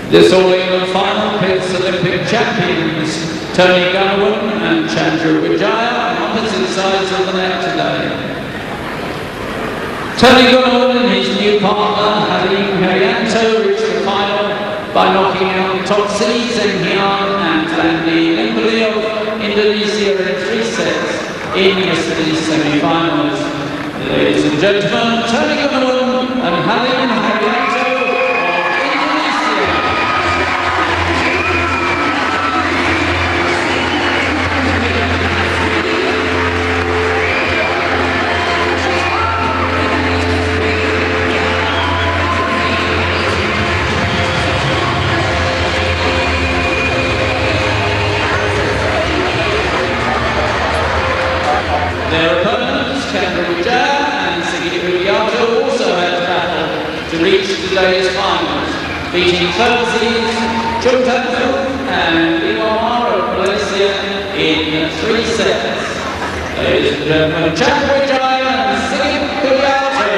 This All England final pits Olympic champions Tony Gunnawan and Chandra Vijaya on opposite sides of the net today. Tony Gunnawan and his new partner Halim Herianto reached the final by knocking out the top seeds Zenghian and Landi Limpali of Indonesia in 3 sets in yesterday's semi-finals. Ladies and gentlemen, Tony Gunnawan and Halim Herianto. Their opponents, Chandra Vijaya and Sigit also had to battle to reach today's finals, beating third seeds Chungtanfu and Iwamar of Malaysia in 3 sets. Ladies and gentlemen, Chandra Vijaya and Sigit Budiato.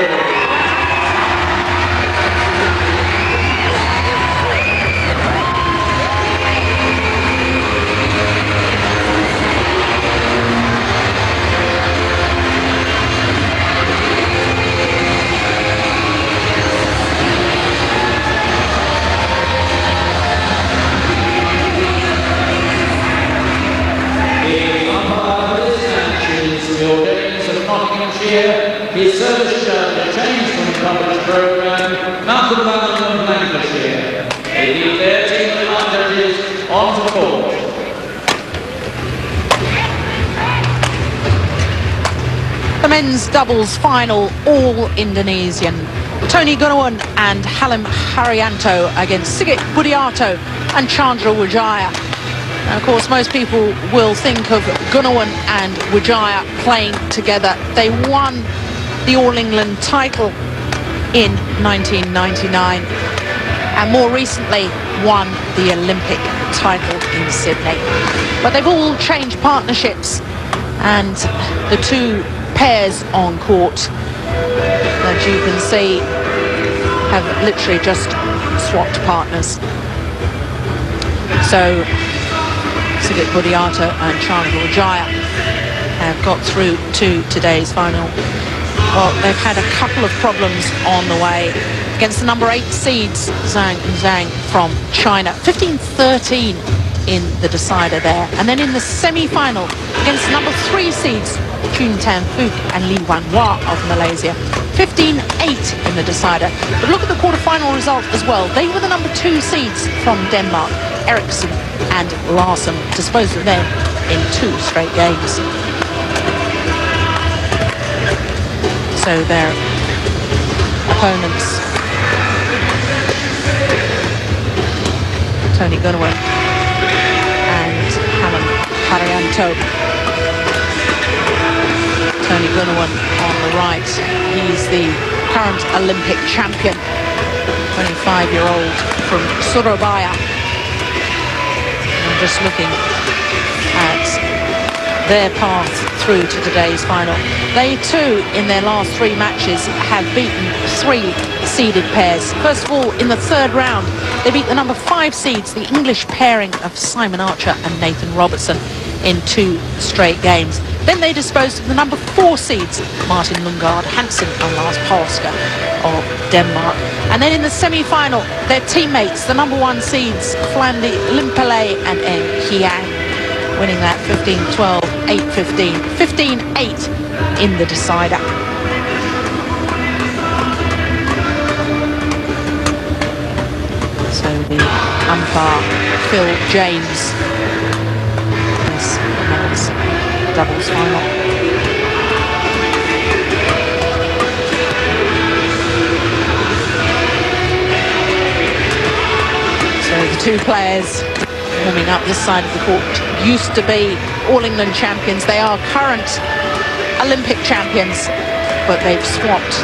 His service showed a change from the coverage programme, Malcolm Ballon of Lancashire. They lead their team advantages on the court. The men's doubles final, all Indonesian. Tony Gunnawan and Halim Herianto against Sigit Budiato and Chandra Vijaya. And of course, most people will think of Gunnawan and Vijaya playing together. They won the All England title in 1999 and more recently won the Olympic title in Sydney. But they've all changed partnerships, and the 2 pairs on court, as you can see, have literally just swapped partners. So Sigit Budiato and Chandra Vijaya have got through to today's final. Well, they've had a couple of problems on the way against the number 8 seeds, Zhang from China. 15-13 in the decider there. And then in the semi-final against the number 3 seeds, Chun Tan Phuc and Lee Wan Hua of Malaysia. 15-8 in the decider. But look at the quarter-final result as well. They were the number 2 seeds from Denmark. Eriksson and Larsen disposed of them in 2 straight games. So their opponents, Tony Gunnawan and Halim Herianto. Tony Gunnawan on the right, he's the current Olympic champion, 25-year-old from Surabaya. Just looking at their path through to today's final. They too, in their last 3 matches, have beaten 3 seeded pairs. First of all, in the 3rd round, they beat the number 5 seeds, the English pairing of Simon Archer and Nathan Robertson, in 2 straight games. Then they disposed of the number 4 seeds, Martin Lundgaard Hansen and Lars Polska of Denmark. And then in the semi-final, their teammates, the number 1 seeds, Landi Limpali and Eng Hiang, winning that 15-12, 8-15, 15-8 in the decider. So the umpire, Phil James, this men's doubles final. So the 2 players warming up this side of the court used to be All England champions. They are current Olympic champions, but they've swapped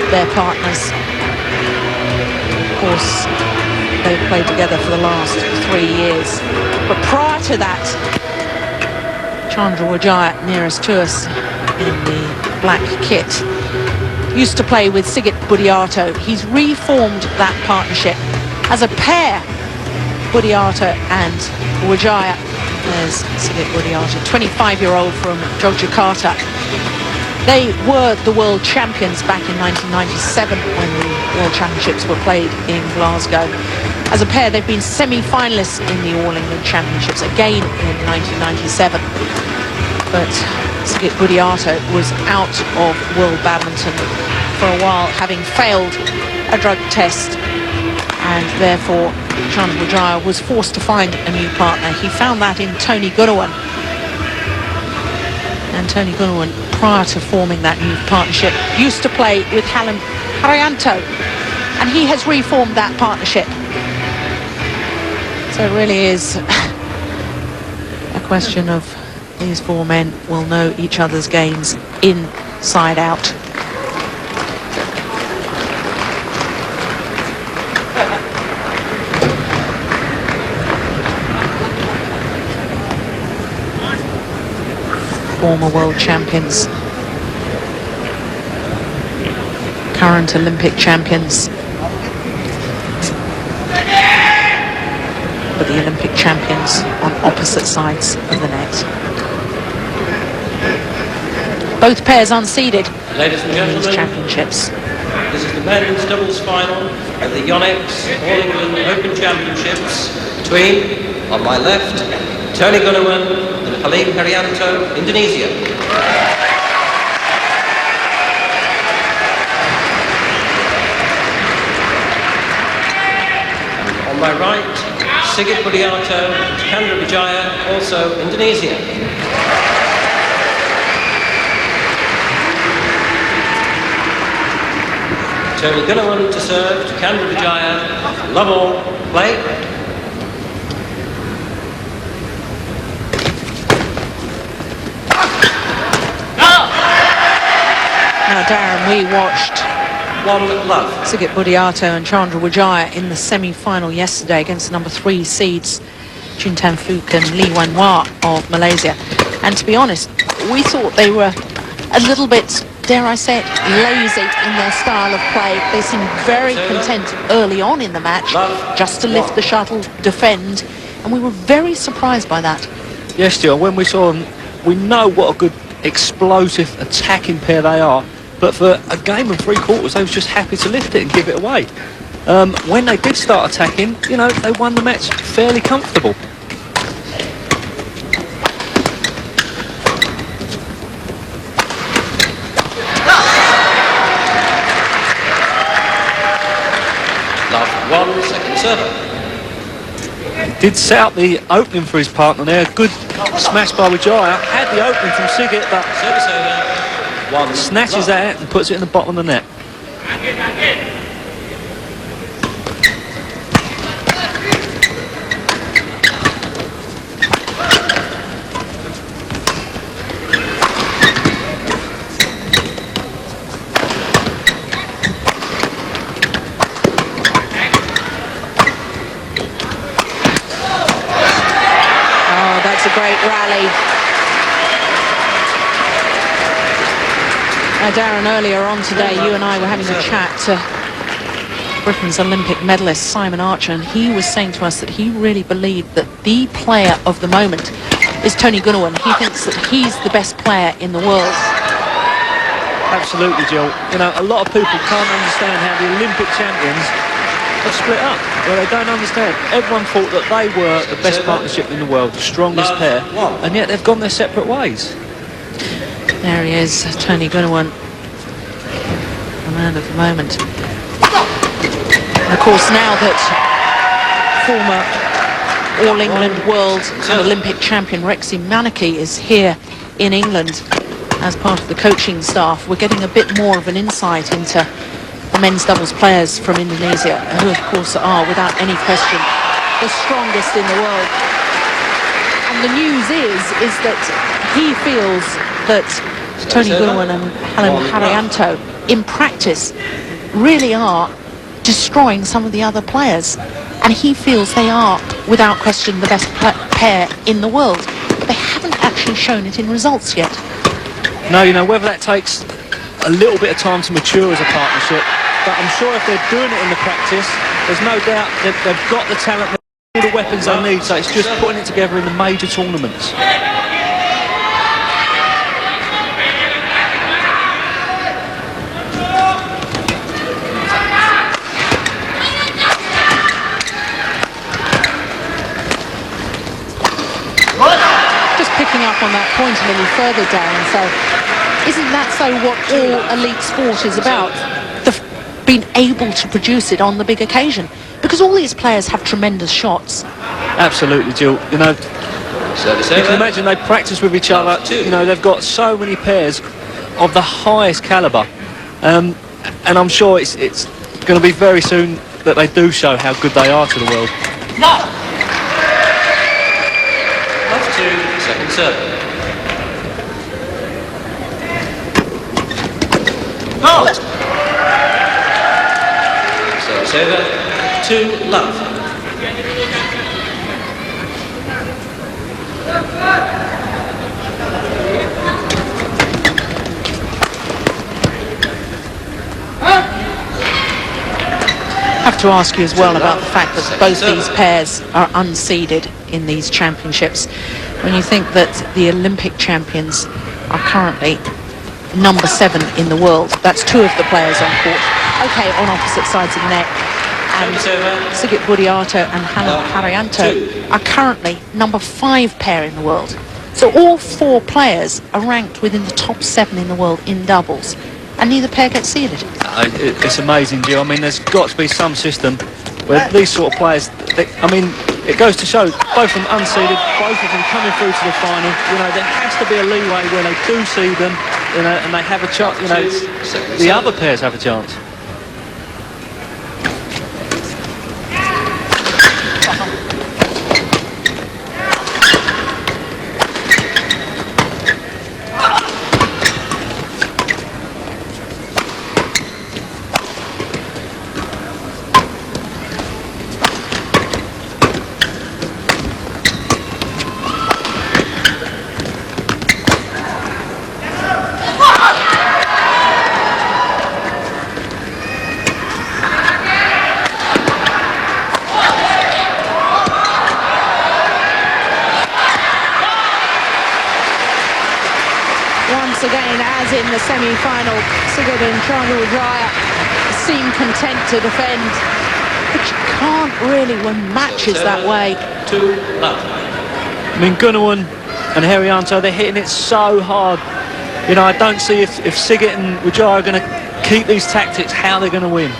their partners. Of course, they've played together for the last 3 years. But prior to that, Chandra Vijaya, nearest to us in the black kit, used to play with Sigit Budiato. He's reformed that partnership as a pair Budiato and Wijaya. There's Sigit Budiato, 25-year-old from Yogyakarta. They were the world champions back in 1997 when the World Championships were played in Glasgow. As a pair, they've been semi-finalists in the All England Championships again in 1997. But Sigit Budiato was out of world badminton for a while, having failed a drug test, and therefore Chandra Wijaya was forced to find a new partner. He found that in Tony Gunawan. And Tony Gunawan, prior to forming that new partnership, used to play with Halim Haryanto, and he has reformed that partnership. So it really is a question of these four men will know each other's games inside out. Former world champions, current Olympic champions, but the Olympic champions on opposite sides of the net. Both pairs unseeded Ladies and in these gentlemen, championships. this is the men's doubles final of the Yonex All England Open Championships between, on my left, Tony Gunawan and Halim Haryanto, Indonesia. And on my right, Sigit Budiato and Chandra Wijaya, also Indonesia. Tony Gunawan to serve to Chandra Wijaya. Love all. Play. Now, Darren, we watched One love. Sigit Budiato and Chandra Wijaya in the semi-final yesterday against the number 3 seeds Chintan Fook and Lee Wan Wah of Malaysia. And to be honest, we thought they were a little bit, dare I say it, lazy in their style of play. They seemed very content early on in the match just to lift the shuttle, defend, and we were very surprised by that. Yes, Jill, when we saw them, we know what a good explosive attacking pair they are, but for a game of 3 quarters they was just happy to lift it and give it away. When they did start attacking, you know, they won the match fairly comfortable. Love 1 second server. Did set up the opening for his partner there. Good smash by Wijaya. Had the opening from Sigit, but Service over. 1 snatches that out and puts it in the bottom of the net. Oh, that's a great rally. Darren, earlier on today, you and I were having a chat to Britain's Olympic medalist Simon Archer, and he was saying to us that he really believed that the player of the moment is Tony Gunawan. He thinks that he's the best player in the world. Absolutely, Jill. You know, a lot of people can't understand how the Olympic champions have split up. Well, they don't understand. Everyone thought that they were the best partnership in the world, the strongest pair, and yet they've gone their separate ways. There he is, Tony Gunawan, the man of the moment. And of course, now that former All England, World and Olympic champion Rexy Manaki is here in England as part of the coaching staff, we're getting a bit more of an insight into the men's doubles players from Indonesia, who of course are, without any question, the strongest in the world. And the news is that he feels that Tony Gunawan and Halim Haryanto in practice really are destroying some of the other players, and he feels they are without question the best pair in the world. They haven't actually shown it in results yet. No, you know, whether that takes a little bit of time to mature as a partnership, but I'm sure if they're doing it in the practice, there's no doubt that they've got the talent. all the weapons they need, so it's just putting it together in the major tournaments. Just picking up on that point a little further down, so isn't that so what all elite sport is about? Being able to produce it on the big occasion, because all these players have tremendous shots. Absolutely, Jill. You know, Service you can over. imagine they practice with each other. You know, they've got so many pairs of the highest calibre, and I'm sure it's going to be very soon that they do show how good they are to the world. Love 2, second serve. Service over. 2 love. I have to ask you as well about the fact that both these pairs are unseeded in these championships. When you think that the Olympic champions are currently number 7 in the world, that's 2 of the players on court. Okay, on opposite sides of the net. And Sigit Budiato and Halim Haryanto are currently number 5 pair in the world. So all 4 players are ranked within the top 7 in the world in doubles, and neither pair gets seeded. It's amazing, Jill. I mean, there's got to be some system where these sort of players, I mean, it goes to show both of them unseeded, both of them coming through to the final. You know, there has to be a leeway where they do seed them, you know, and they have a chance. You know, the other pairs have a chance. Again, as in the semi-final, Sigit and Chandra seem content to defend, but you can't really when matches that way. 2 love. I mean, Gunawan and Haryanto, they're hitting it so hard. You know, I don't see if Sigit and Wijaya are going to keep these tactics, how they're going to win.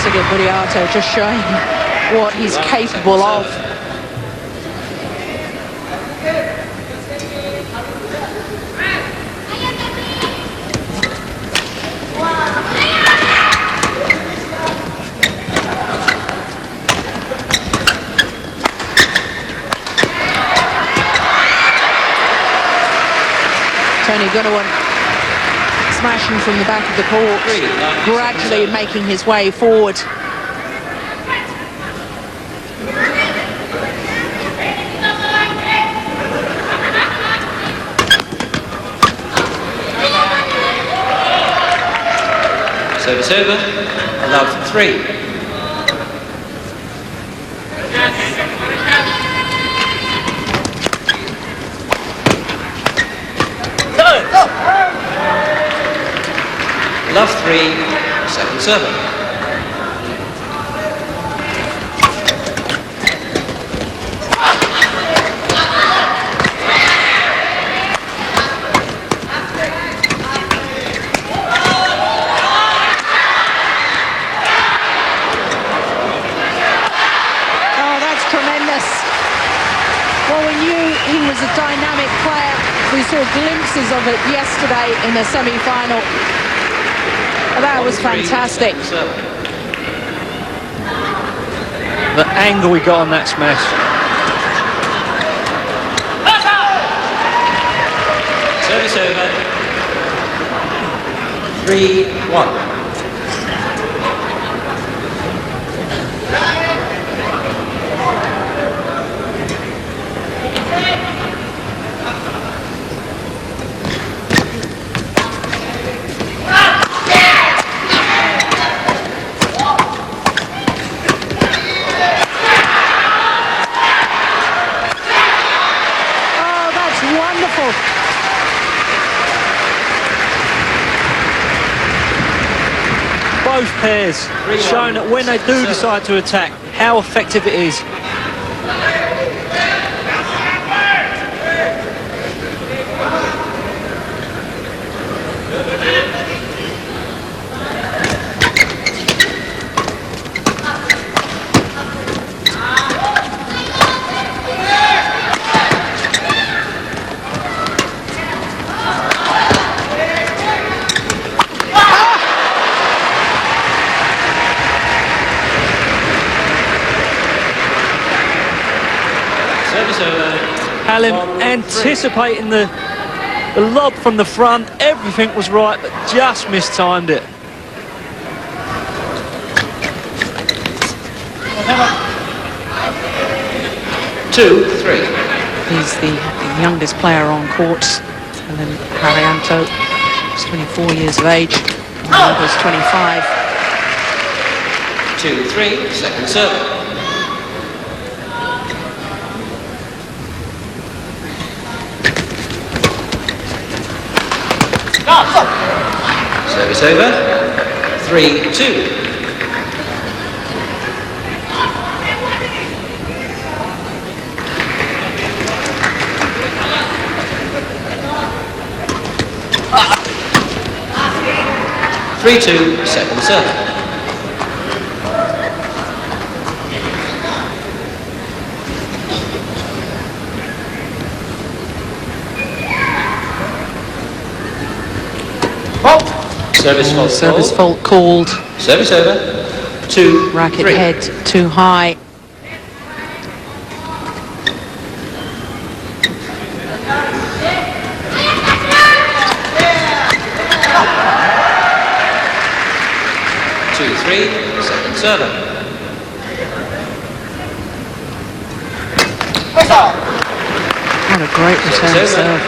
Sigit Budiato just showing what he's capable of. Tony Gunawan smashing from the back of the court, gradually making his way forward. Service over. Love 3. Love 3, second server. Oh, that's tremendous. Well, we knew he was a dynamic player. We saw glimpses of it yesterday in the semi-final. That was fantastic. The angle we got on that smash. Service over. 3-1. wonderful. Both pairs showing that when they do decide to attack, how effective it is. Hallam anticipating the lob from the front. Everything was right, but just mistimed it. Two, three. He's the youngest player on court. Hallam Haryanto is 24 years of age. The other's 25. 2-3, second serve. Service over. 3-2. Second serve. Service fault called. Service over. 2, Racket 3. head too high. Second server. What a great return serve.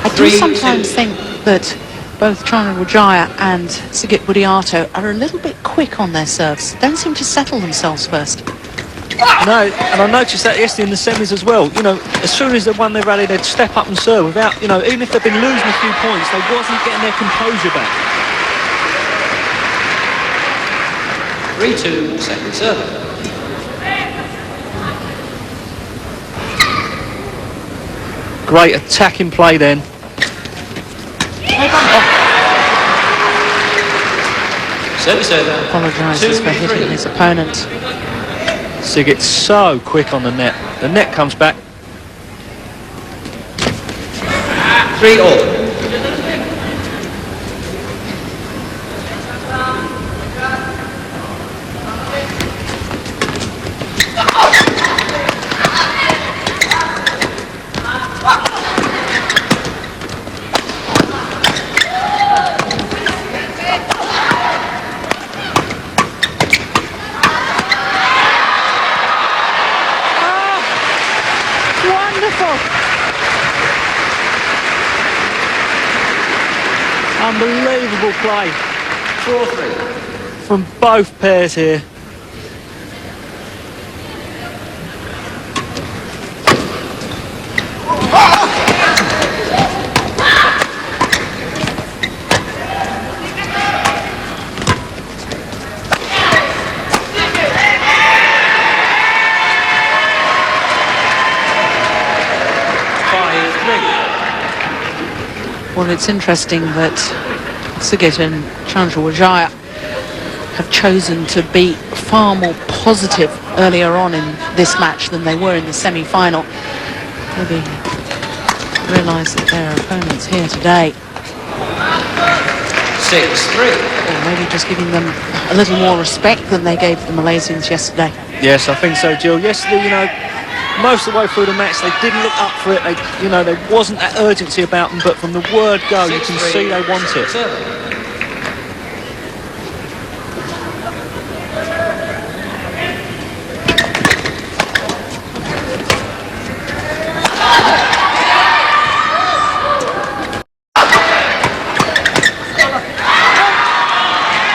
I do sometimes think that both Chandra Wijaya and Sigit Budiato are a little bit quick on their serves. Don't seem to settle themselves first. No, and I noticed that yesterday in the semis as well. You know, as soon as they won their rally, they'd step up and serve without, you know, even if they've been losing a few points, they wasn't getting their composure back. 3-2, second serve. Great attacking play then. Service over. Apologises for hitting his opponent. Sigit's so quick on the net. The net comes back. 3-all. Unbelievable play 4-3 from both pairs here. Well, it's interesting that Sigit and Chandra Wijaya have chosen to be far more positive earlier on in this match than they were in the semi-final. Maybe realise that their opponents here today. 6-3. Or maybe just giving them a little more respect than they gave the Malaysians yesterday. Yes, I think so, Jill. Yesterday, you know, most of the way through the match, they didn't look up for it. They, you know, there wasn't that urgency about them, but from the word go, you can see they want it.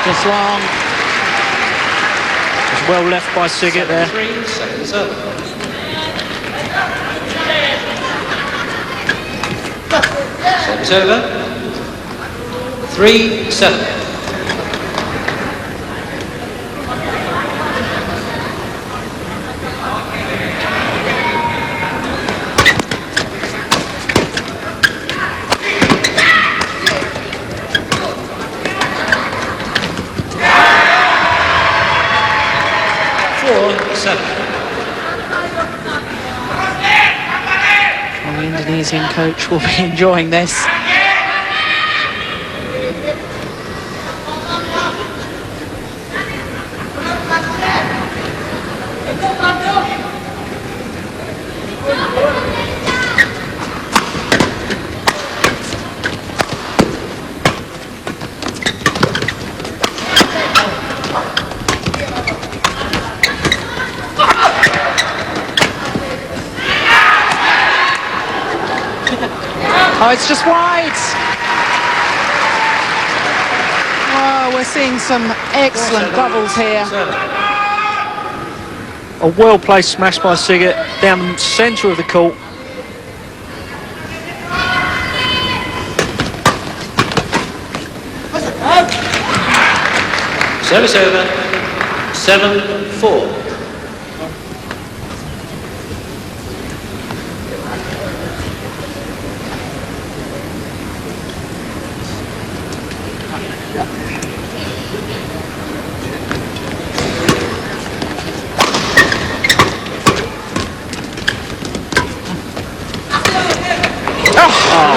Just long. Just well left by Sigit there. 3, second serve. Service over. 3-7. Well, the Indonesian coach will be enjoying this. Oh, it's just wide. Oh, we're seeing some excellent doubles here. A well-placed smash by Sigget down the centre of the court. Service over. 7-4.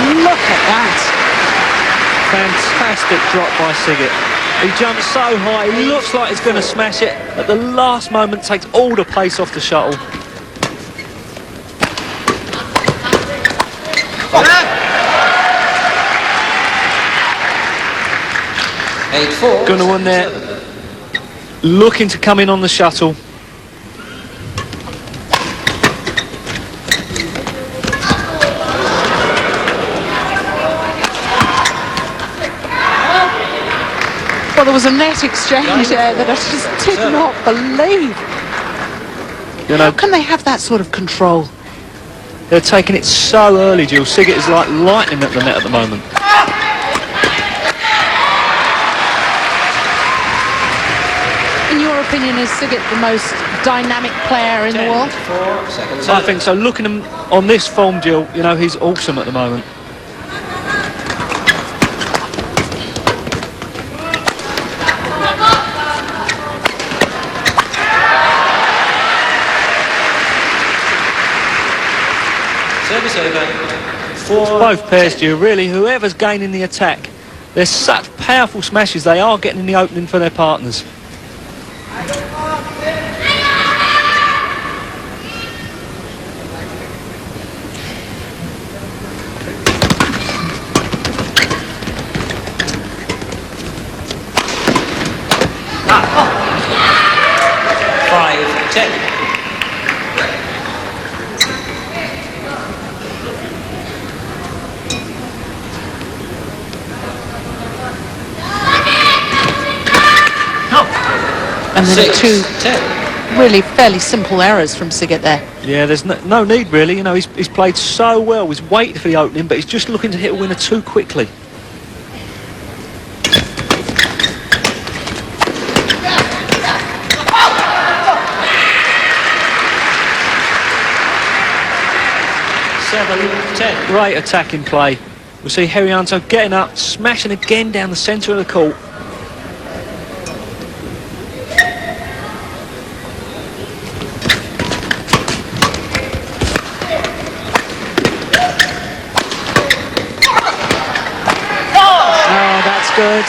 Look at that. Fantastic drop by Sigget. He jumps so high, he looks like he's going to smash it. At the last moment, takes all the pace off the shuttle. Gunawan there, looking to come in on the shuttle. Well, there was a net exchange there that I just did not believe. You know, How can they have that sort of control? they're taking it so early, Jill. Sigget is like lightning at the net at the moment. In your opinion, is Sigget the most dynamic player in the world? 4 seconds. I think so. Looking at him on this form, Jill, you know, he's awesome at the moment. Service over. Both pairs, Jill, really. Whoever's gaining the attack, they're such powerful smashes. They are getting in the opening for their partners. And then 2 6-10. really fairly simple errors from Sigget there. Yeah, there's no need really. You know, he's played so well. He's waited for the opening, but he's just looking to hit a winner too quickly. Great attacking play. We'll see Herianto getting up, smashing again down the centre of the court. Good.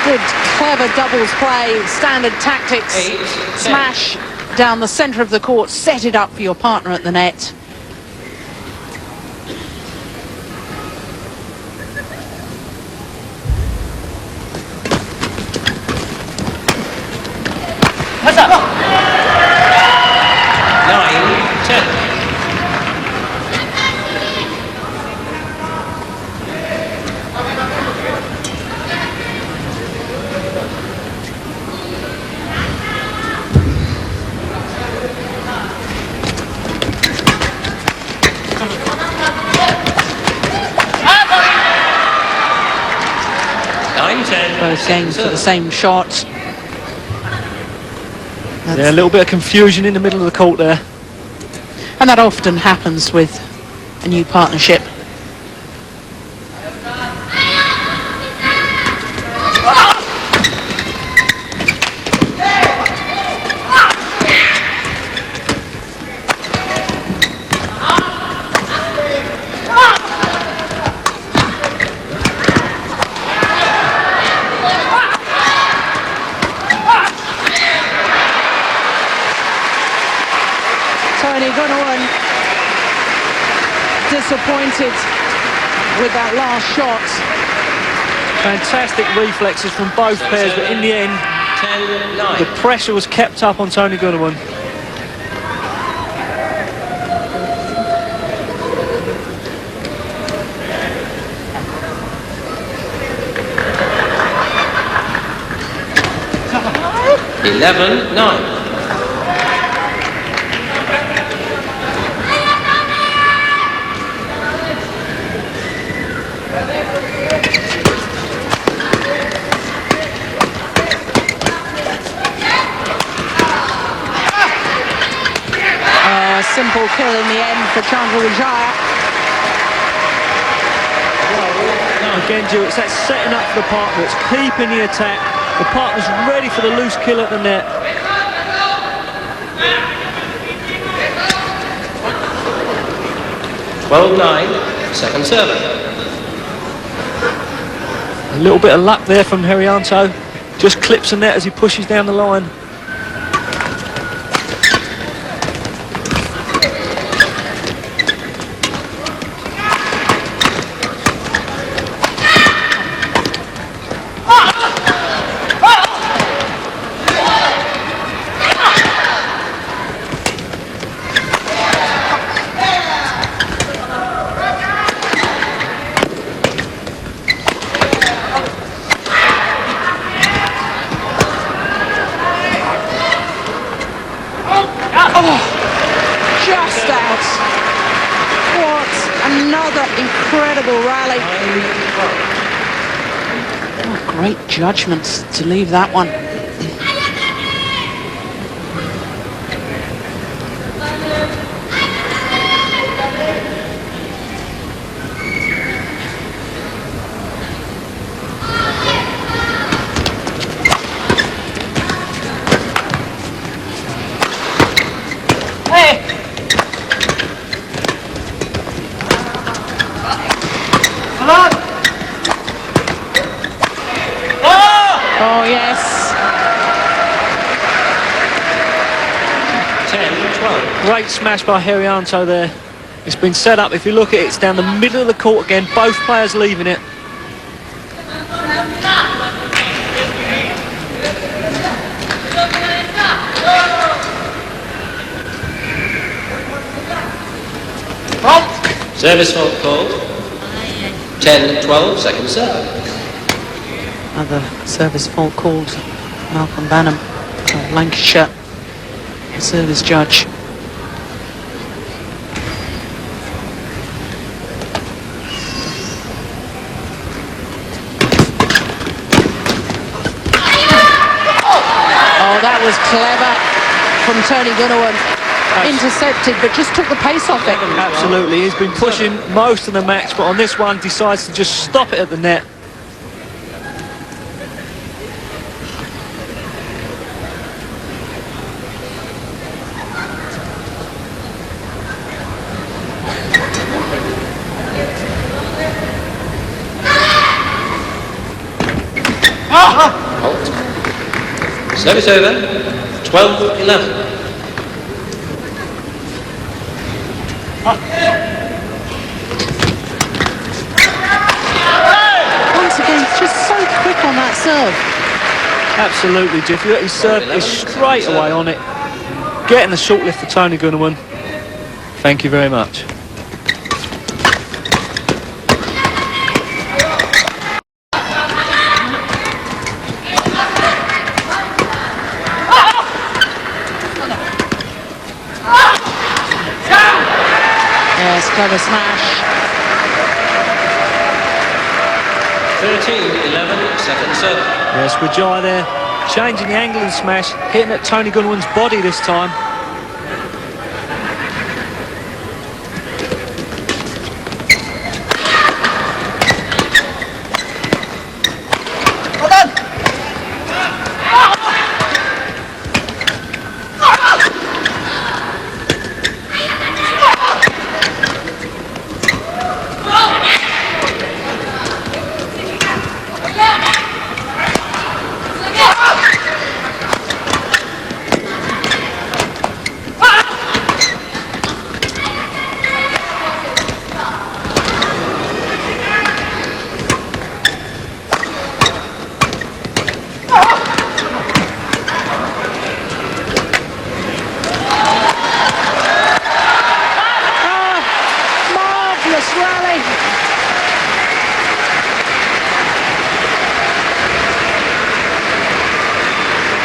Good, clever doubles play, standard tactics. 8, 10. Smash down the centre of the court, set it up for your partner at the net. What's up? 9-10. both games for the same shot. Yeah, a little bit of confusion in the middle of the court there. And that often happens with a new partnership. Tony Gunawan disappointed with that last shot. Fantastic reflexes from both pairs, but in the end, 10-9. the pressure was kept up on Tony Gunawan. $11-9. Simple kill in the end for Chandra Wijaya. Again, Joe, it's that setting up for the partner. It's keeping the attack. The partner's ready for the loose kill at the net. 12-9, second serve. A little bit of luck there from Herianto. Just clips the net as he pushes down the line. Just out. What another incredible rally. Oh, great judgment to leave that one. Oh, yes. 10-12. Great smash by Herianto there. It's been set up. If you look at it, it's down the middle of the court again. Both players leaving it. Service fault called. 10-12, second serve. Another service fault called. Malcolm Banham of Lancashire, the service judge. Oh, that was clever from Tony Gunawan. Intercepted, but just took the pace off it. Absolutely. He's been pushing most of the match, but on this one decides to just stop it at the net. Halt. Service over. 12-11. Once again, just so quick on that serve. Absolutely, Jeff. His serve is straight away on it. Getting the short lift for Tony Gunawan. Thank you very much. Yes, clever smash. 13-11, second serve. Yes, Wijaya there, changing the angle and smash, hitting at Tony Gunawan's body this time. Rally.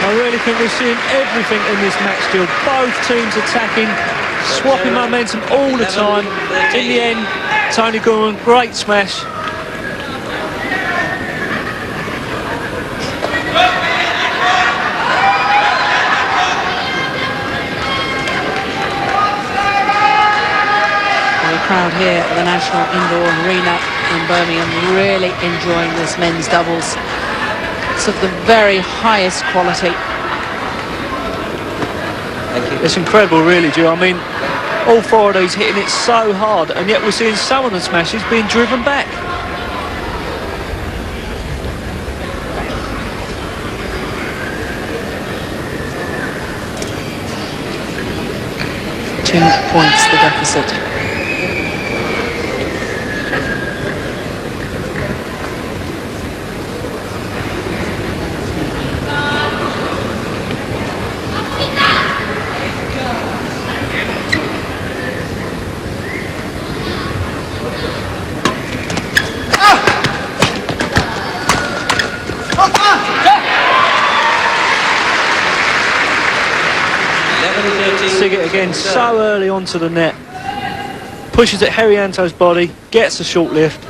I really think we're seeing everything in this match still. Both teams attacking, swapping momentum all the time. In the end, Tony Gunawan, great smash. Crowd here at the National Indoor Arena in Birmingham really enjoying this men's doubles. It's of the very highest quality. Thank you. It's incredible really, Joe. I mean, all four of these hitting it so hard, and yet we're seeing some of the smashes being driven back. Points the deficit. Siggett again so early onto the net, pushes at Herianto's body, gets a short lift,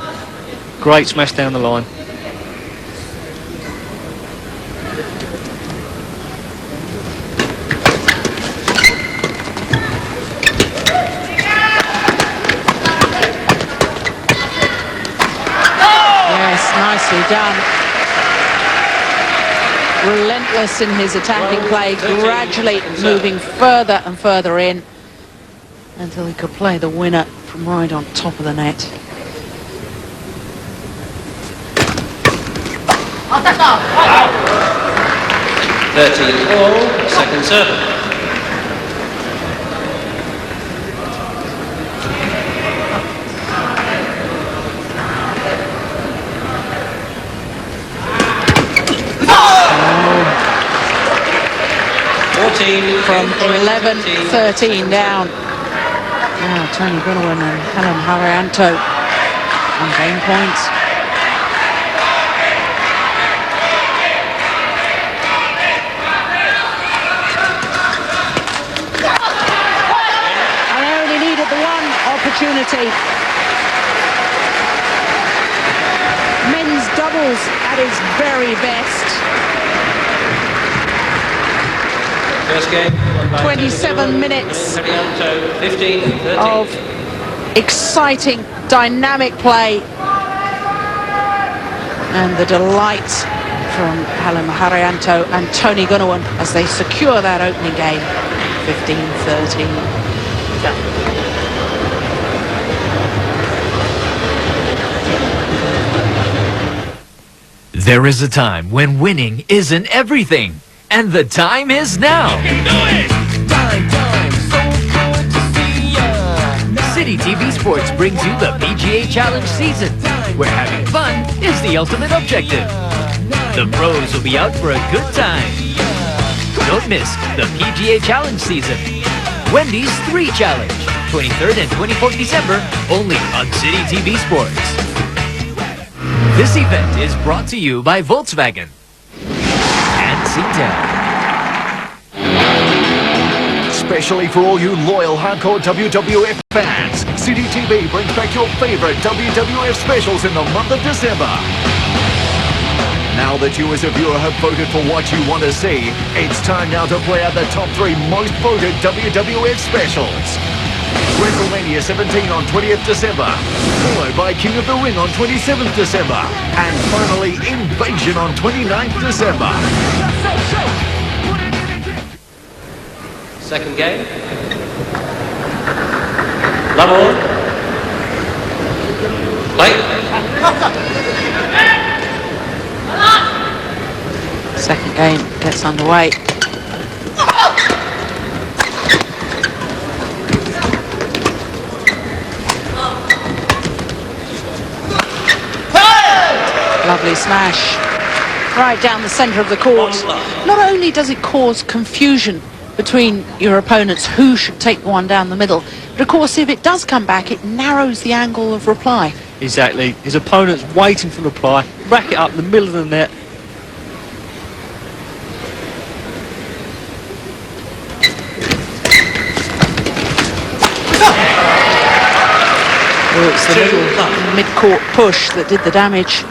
great smash down the line. Yes, nicely done. Relentless in his attacking play, gradually moving further and further in until he could play the winner from right on top of the net. Wow. 13-all, second serve. From 11-13 down. Now Tony Gunawan and Helen Harianto on game points. And they only needed the one opportunity. Men's doubles at its very best. First game, 27 minutes 15-13. of exciting, dynamic play. And the delight from Helen Harianto and Tony Gunawan as they secure that opening game, 15-13. There is a time when winning isn't everything. And the time is now. You can do it! Time, so good to see ya. City TV Sports brings you the PGA Challenge season, where having fun is the ultimate objective. The pros will be out for a good time. Don't miss the PGA Challenge season. Wendy's 3 Challenge, 23rd and 24th December, only on City TV Sports. This event is brought to you by Volkswagen. Especially for all you loyal hardcore WWF fans, City TV brings back your favourite WWF specials in the month of December. Now that you as a viewer have voted for what you want to see, it's time now to play out the top 3 most voted WWF specials. WrestleMania 17 on 20th December, followed by King of the Ring on 27th December, and finally Invasion on 29th December. Second game. Level. Play. Second game gets underway. Lovely smash right down the centre of the court. Not only does it cause confusion between your opponents who should take one down the middle, but of course if it does come back it narrows the angle of reply. Exactly. His opponent's waiting for reply, rack it up in the middle of the net. Well, it's the little mid-court push that did the damage.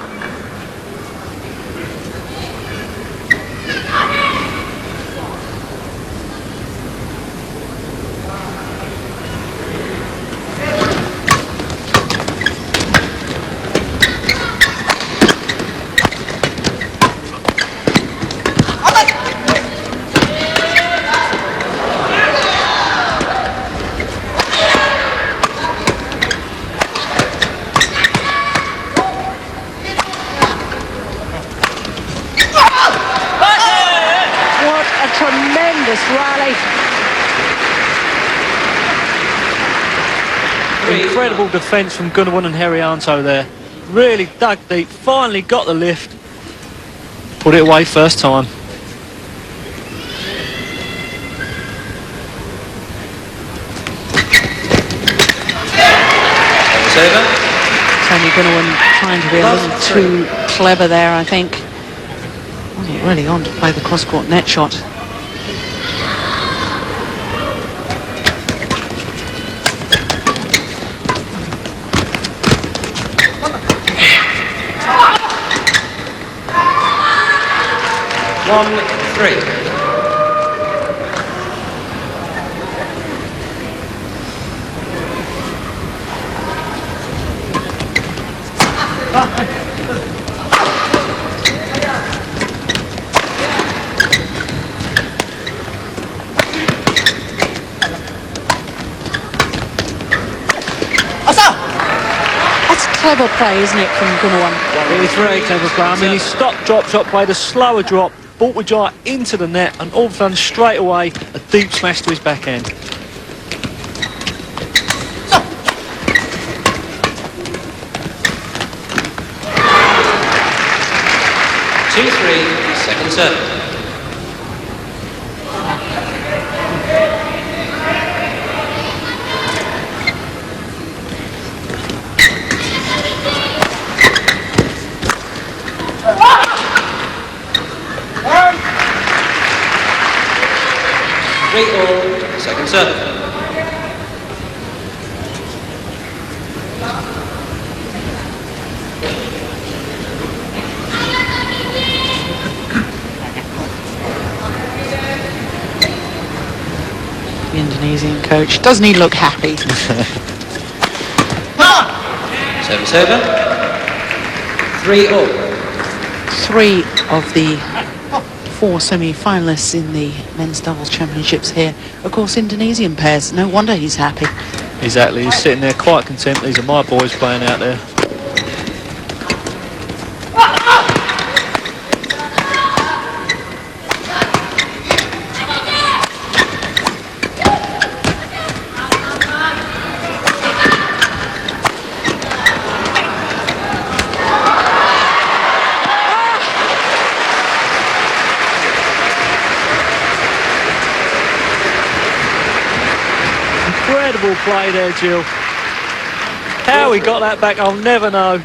Tremendous rally. Incredible defence from Gunawan and Herianto there. Really dug deep, finally got the lift. Put it away first time. It's over. Tony Gunawan trying to be a little too clever there, I think. Wasn't really on to play the cross-court net shot. One, three. That's clever play, isn't it, from Gunawan? It is very clever play. I mean, he stopped, drop shot, played a slower drop, brought Wijaya into the net, and all of a sudden, straight away, a deep smash to his backhand. 2-3, second serve. Three all, second serve. The Indonesian coach, doesn't he look happy? Service over. 3 all. 3 of the 4 semi-finalists in the men's doubles championships here. Of course, Indonesian pairs. No wonder he's happy. Exactly, he's sitting there quite content. These are my boys playing out there. Incredible play there, Jill. How he got that back, I'll never know.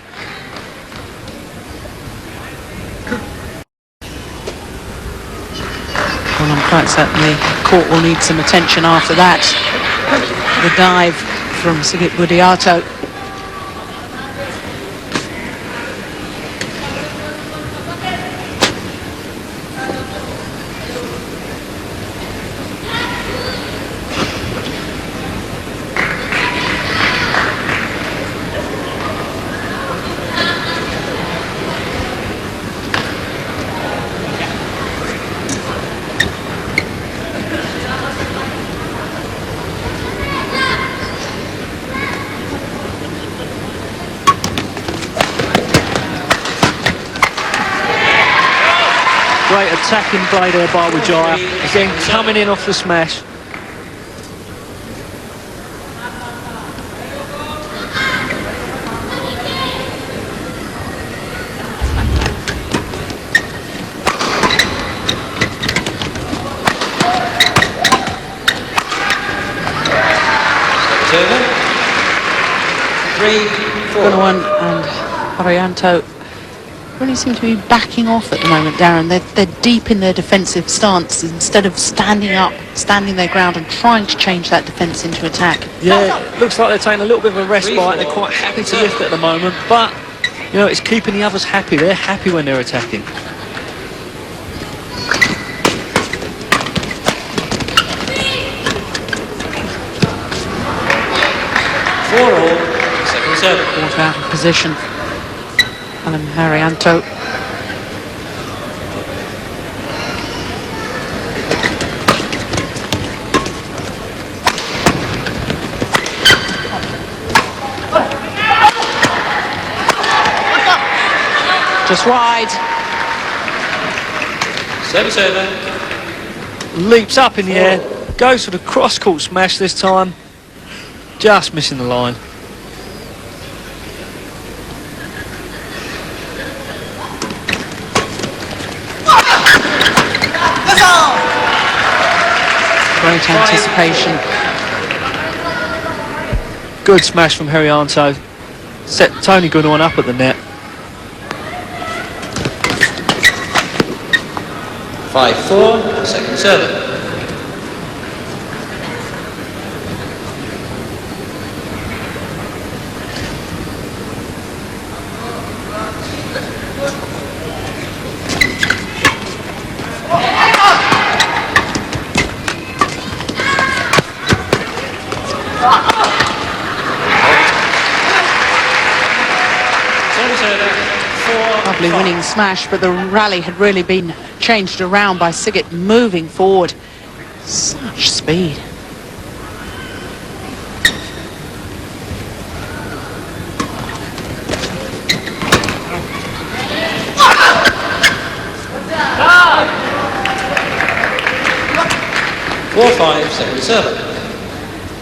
Well, I'm quite certain the court will need some attention after that. The dive from Sigit Budiarto. Great attacking play there by Wijaya. Again, coming in off the smash. Server. 3-4. Gunawan and Harianto really seem to be backing off at the moment, Darren. They're deep in their defensive stance instead of standing up, standing their ground and trying to change that defence into attack. Yeah, it looks like they're taking a little bit of a respite. They're quite happy to lift at the moment, but you know, it's keeping the others happy. They're happy when they're attacking. Second serve. Caught out of position. Hallam Harianto. Just wide. Server. Leaps up in the air, goes for the cross-court smash this time. Just missing the line. Great anticipation. Good smash from Herianto. Set Tony Gunawan up at the net. 5-4. Second serve. Lovely winning smash, but the rally had really been changed around by Sigget moving forward. Such speed. Second serve.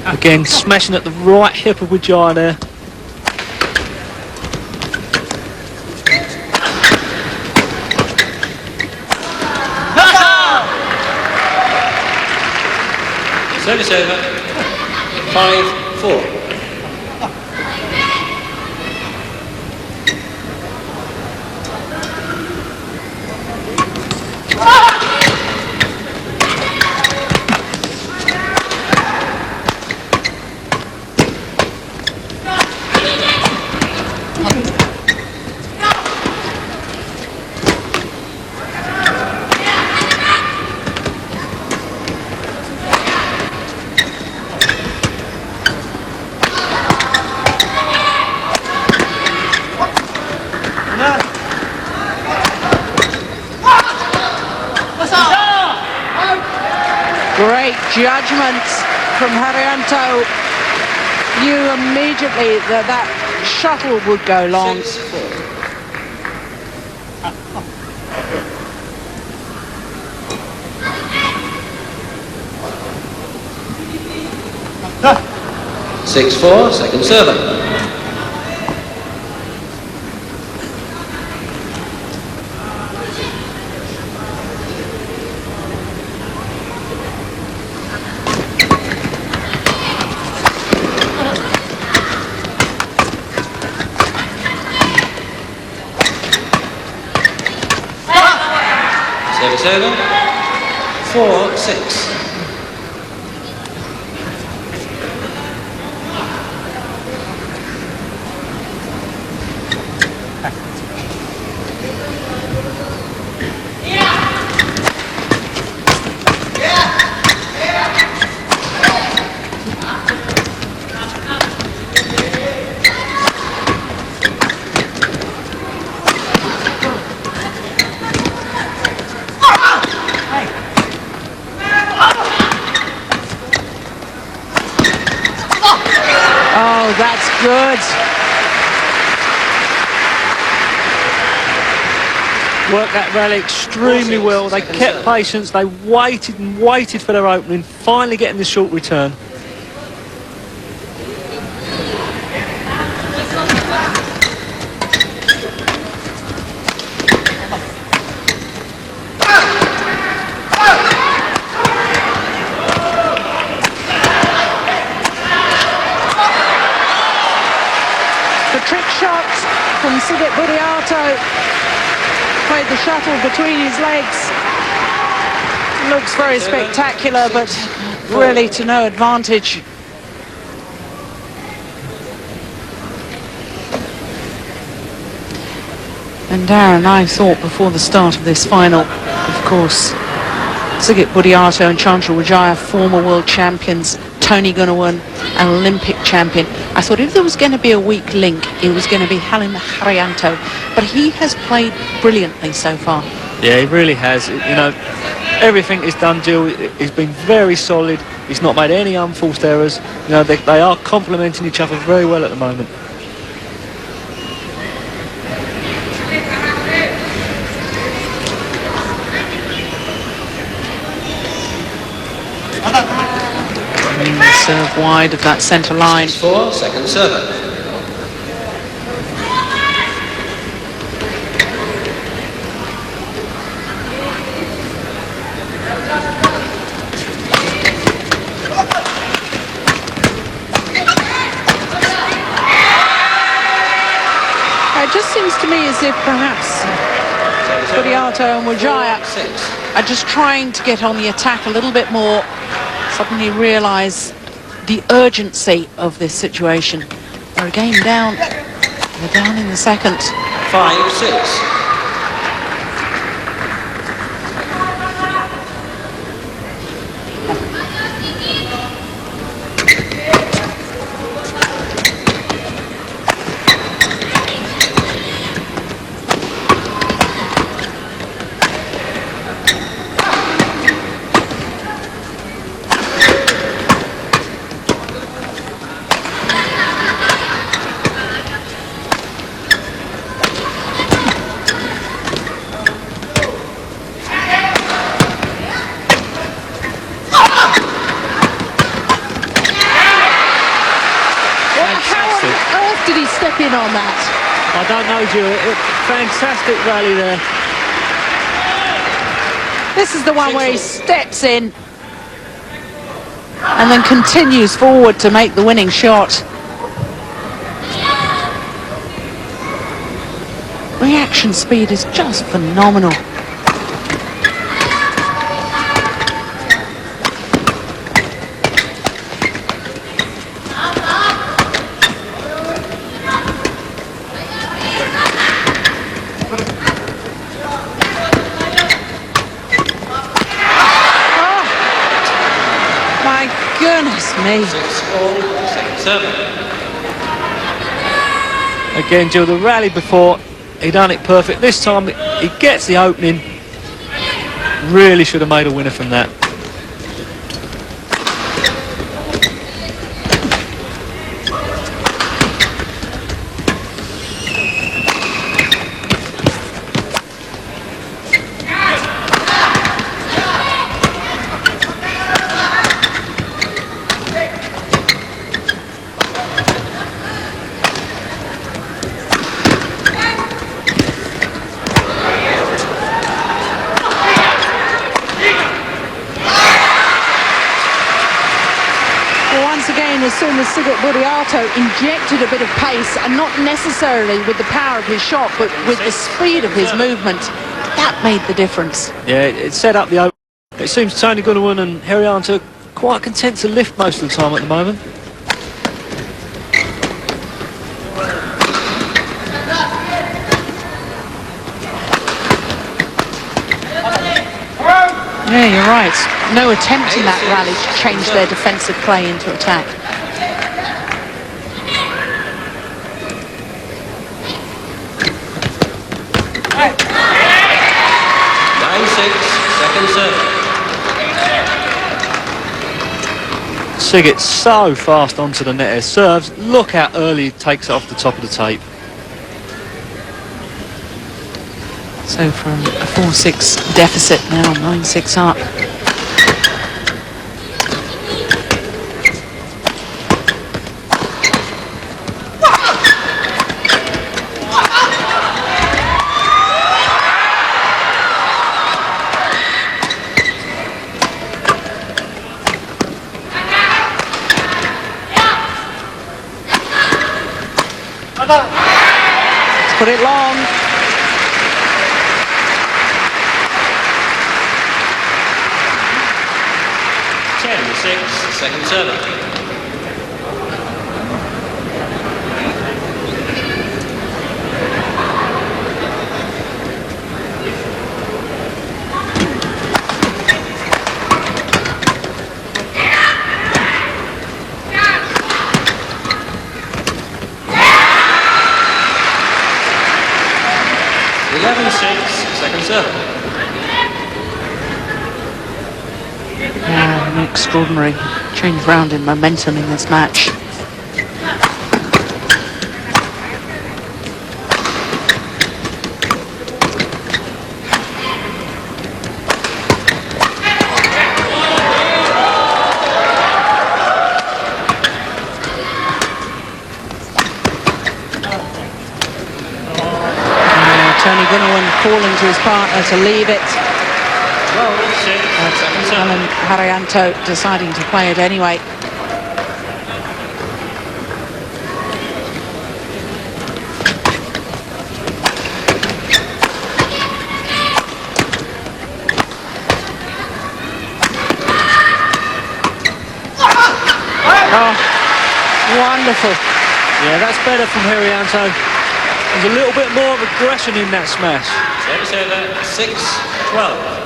Again, smashing at the right hip of Wijaya there. Service over. 5-4. Great judgment from Harianto. Knew immediately that that shuttle would go long. 6-4. Second server. Service over. 4-6. worked that rally extremely well. They kept patience. They waited and waited for their opening, finally getting the short return. The trick shot from Sigit Budiato. Played the shuttle between his legs. Looks very spectacular, but really to no advantage. And Darren, I thought before the start of this final, of course, Sigit Budiato and Chandra Wijaya, former world champions, Tony Gunawan, an Olympic champion. I thought if there was going to be a weak link, it was going to be Halim Haryanto. But he has played brilliantly so far. Yeah, he really has. You know, everything he's done, Jill, he's been very solid. He's not made any unforced errors. You know, they are complementing each other very well at the moment. Serve wide of that centre line. 6-4, second server. It just seems to me as if perhaps Budiato and Wijaya are just trying to get on the attack a little bit more, suddenly realise the urgency of this situation. They're again down. They're down in the second. 5-6. Did he step in on that? I don't know, Jill. Fantastic rally there. This is the one where he steps in and then continues forward to make the winning shot. Reaction speed is just phenomenal. Goodness me. 6-4, second server. Again, Jill, the rally before, he done it perfect. This time, he gets the opening. Really should have made a winner from that. As soon as Sigit Budiato injected a bit of pace, and not necessarily with the power of his shot, but with the speed of his movement, that made the difference. Yeah, it set up the open. It seems Tony Gunawan and Haryanto are quite content to lift most of the time at the moment. Yeah, you're right. No attempt in that rally to change their defensive play into attack. Sigit so fast onto the net as serves. Look how early he takes it off the top of the tape. So from a 4-6 deficit now, 9-6 up. Let's put it long. Second server. Second server. An extraordinary change round in momentum in this match. Tony Gunawan calling to his partner to leave it. Alan Haryanto deciding to play it anyway. Oh, wonderful. Yeah, that's better from Haryanto. There's a little bit more of aggression in that smash. Service over, 6-12.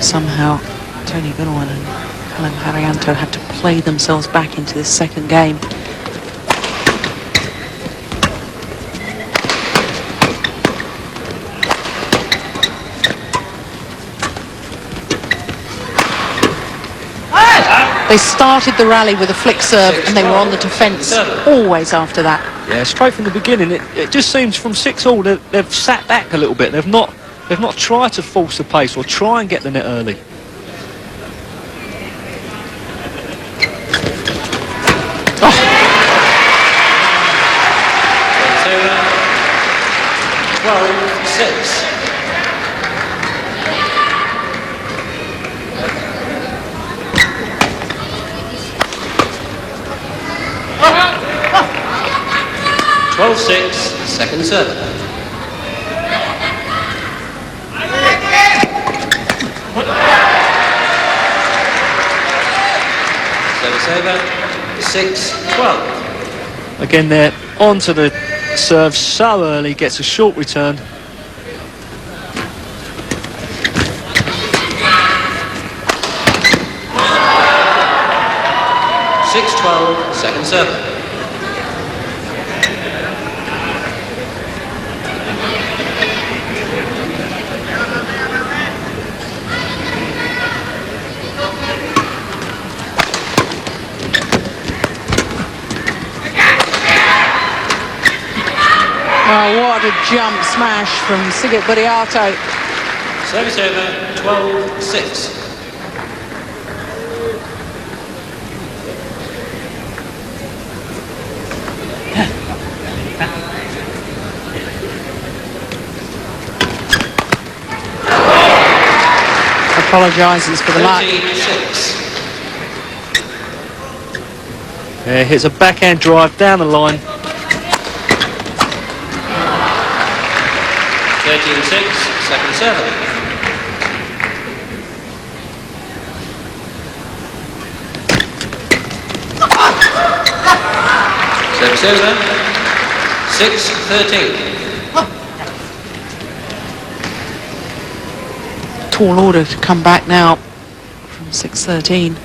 Somehow Tony Gunawan and Alan Haryanto have to play themselves back into this second game. They started the rally with a flick serve and they were on the defence always after that. Yeah, straight from the beginning. It just seems from 6-all they've sat back a little bit. They've not tried to force the pace or try and get the net early. Oh. 12-6. Second serve. Service over, 6-12. Again, they're onto the serve so early, gets a short return. Second serve. Oh, what a jump smash from Sigit Budiato. Service over, 12-6. Apologises for the luck. 13-6. Yeah, hits a backhand drive down the line. 13-6, second serve. Service over, 6-13. Tall order to come back now from 6-13.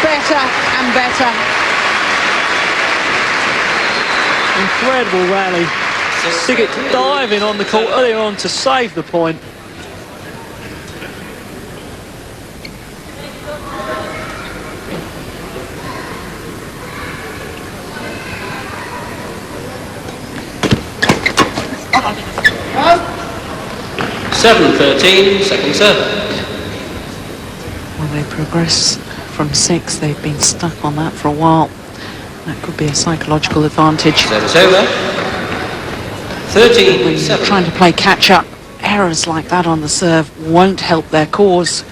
better and better. Incredible rally. Siggett diving on the court earlier on to save the point. (7-13), second serve. When they progress from 6, they've been stuck on that for a while. That could be a psychological advantage. Service over. When you're 13-7. trying to play catch-up, errors like that on the serve won't help their cause.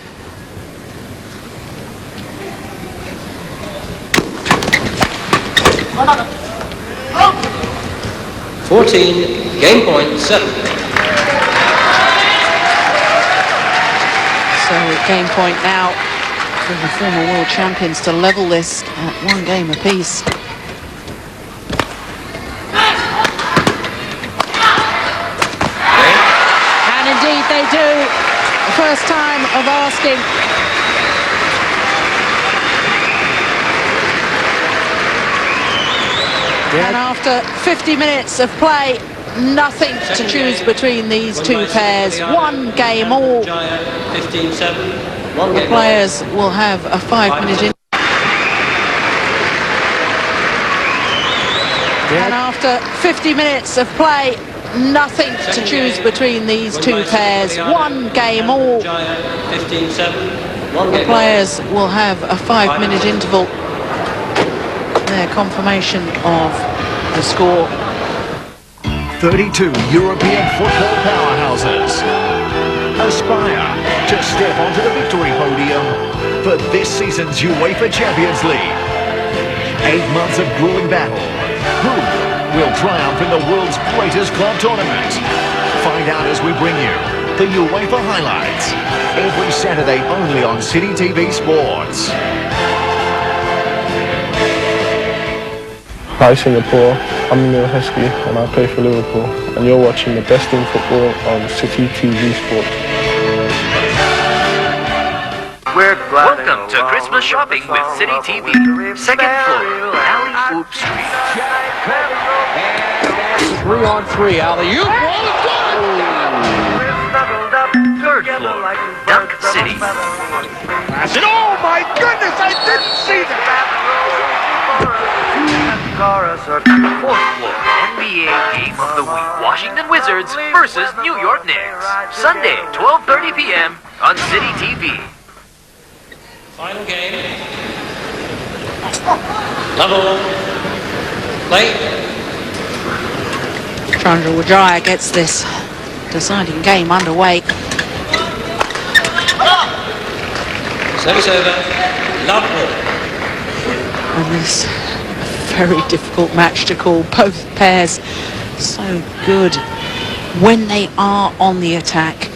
Game point 7. So game point now for the former world champions to level this at 1 game apiece. And indeed they do. First time of asking. And after 50 minutes of play, nothing to choose between these two pairs. 1 game all. 15-7. The players will have a 5-minute in. And after 50 minutes of play, nothing to choose between these two pairs. 1 game all. 15-7. The players will have a 5-minute interval. Their confirmation of the score. 32 European football powerhouses aspire to step onto the victory podium for this season's UEFA Champions League. 8 months of grueling battle. Who will triumph in the world's greatest club tournament? Find out as we bring you the UEFA highlights every Saturday only on City TV Sports. Hi Singapore, I'm Neil Heskey and I play for Liverpool, and you're watching the best in football on City TV Sport. Welcome to Christmas shopping with City TV. Second floor, Alley Oop Street. 3-on-3, alley-oop. Third floor, Dunk City. Oh my goodness, I didn't see that! Fourth floor, NBA Game of the Week. Washington Wizards versus New York Knicks. Sunday, 12:30 p.m. on City TV. Final game. Level. Play. Chandra Wijaya gets this deciding game underway. Service over. Level. And this very difficult match to call. Both pairs so good when they are on the attack.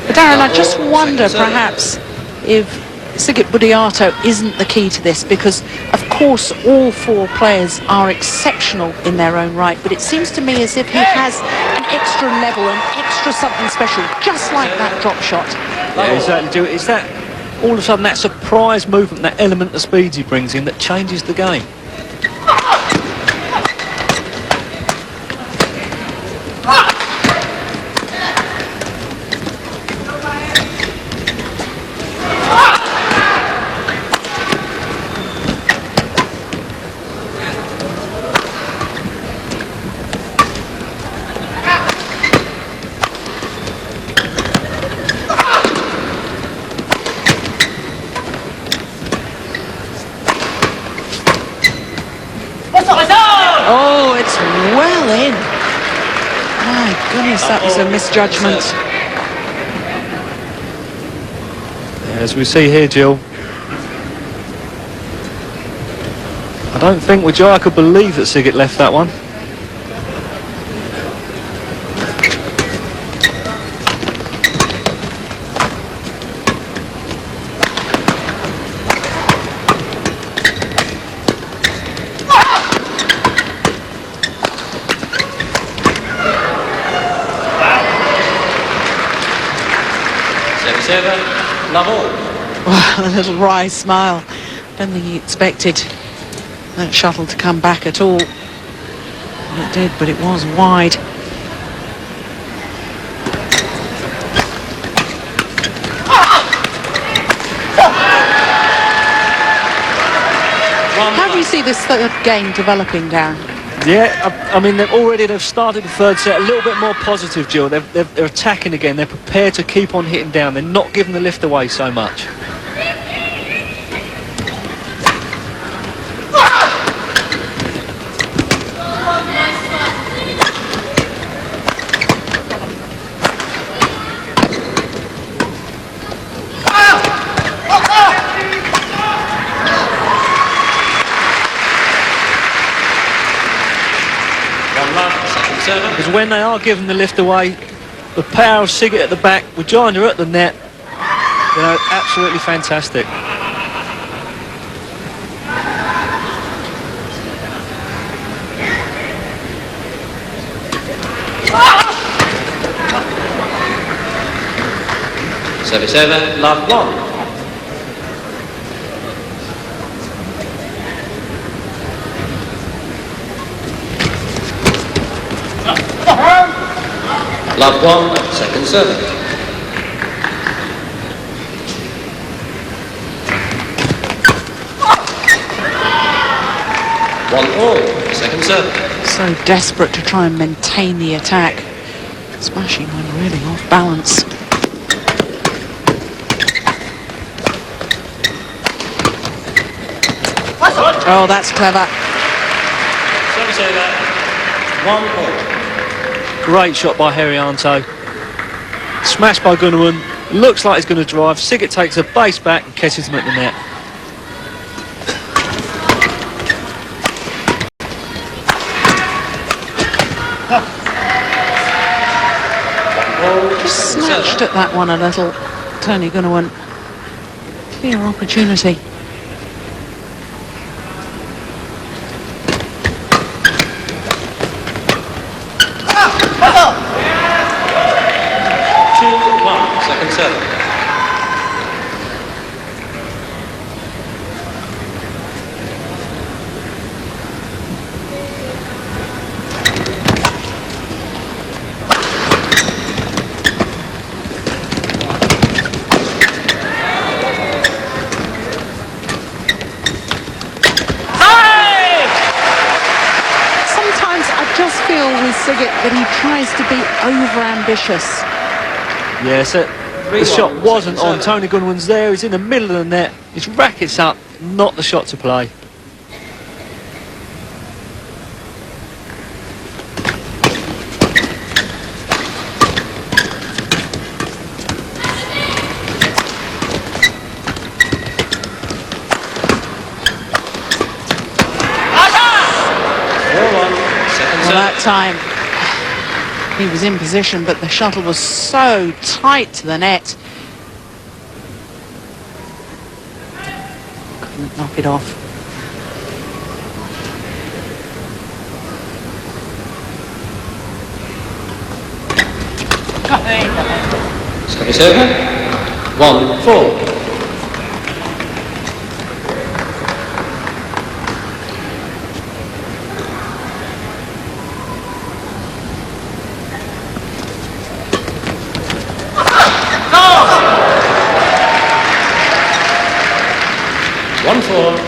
But Darren, I just wonder perhaps if Sigit Budiato isn't the key to this, because of course all 4 players are exceptional in their own right, but it seems to me as if he has an extra level, an extra something special, just like that drop shot. Yeah, exactly. Is that all of a sudden that surprise movement, that element of speed he brings in that changes the game? Oh, it's well in. My goodness, that was a misjudgment. As we see here, Jill, I don't think Wijaya could believe that Sigit left that one. Service over. love all. Well, a little wry smile. Don't think he expected that shuttle to come back at all. It did, but it was wide. How do you see this third game developing, Darren? Yeah, I mean, they've started the third set a little bit more positive, Jill. They're attacking again. They're prepared to keep on hitting down. They're not giving the lift away so much. Because when they are giving the lift away, the power of Siggett at the back, Regina at the net, you know, absolutely fantastic. Service over, love 1. Love 1, second serve. One all, second serve. So desperate to try and maintain the attack. Smashing one really off balance. Oh, that's clever. Service over, 1 all. Great shot by Herianto. Smashed by Gunnawan. Looks like he's going to drive. Siggett takes a base back and catches him at the net. Snatched at that one a little. Tony Gunnawan. Clear opportunity. Second serve. Sometimes I just feel with Siggett that he tries to be over-ambitious. Yes, the shot wasn't on. Tony Gunnawan's there. He's in the middle of the net. His racket's up. Not the shot to play. Well, that time he was in position, but the shuttle was so tight to the net. Couldn't knock it off. Service over, 1-4.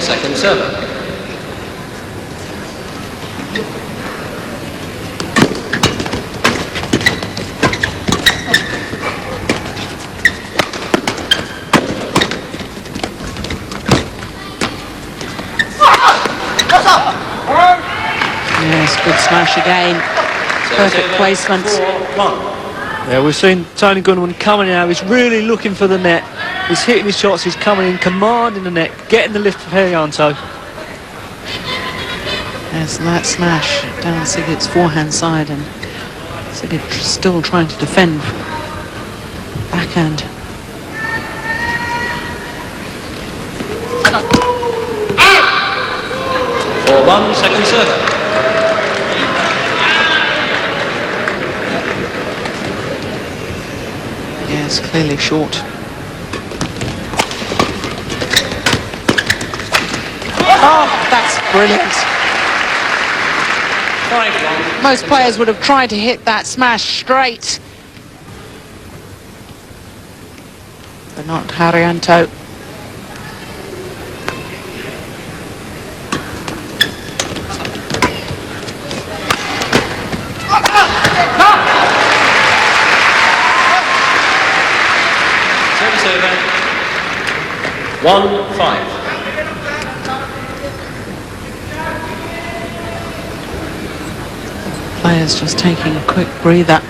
Second server. Yes, good smash again. Perfect placement. 4-1. Yeah, we've seen Tony Gunnawan coming out. He's really looking for the net. He's hitting his shots. He's coming in, commanding the net, getting the lift for Herianto. Yes, that smash down Siggett's forehand side, and Siggett still trying to defend backhand. For 1 second server. Yes, clearly short. Oh, that's brilliant. 5-1. Most players would have tried to hit that smash straight. But not Haryanto. Service over. 1-5. Players just taking a quick breather.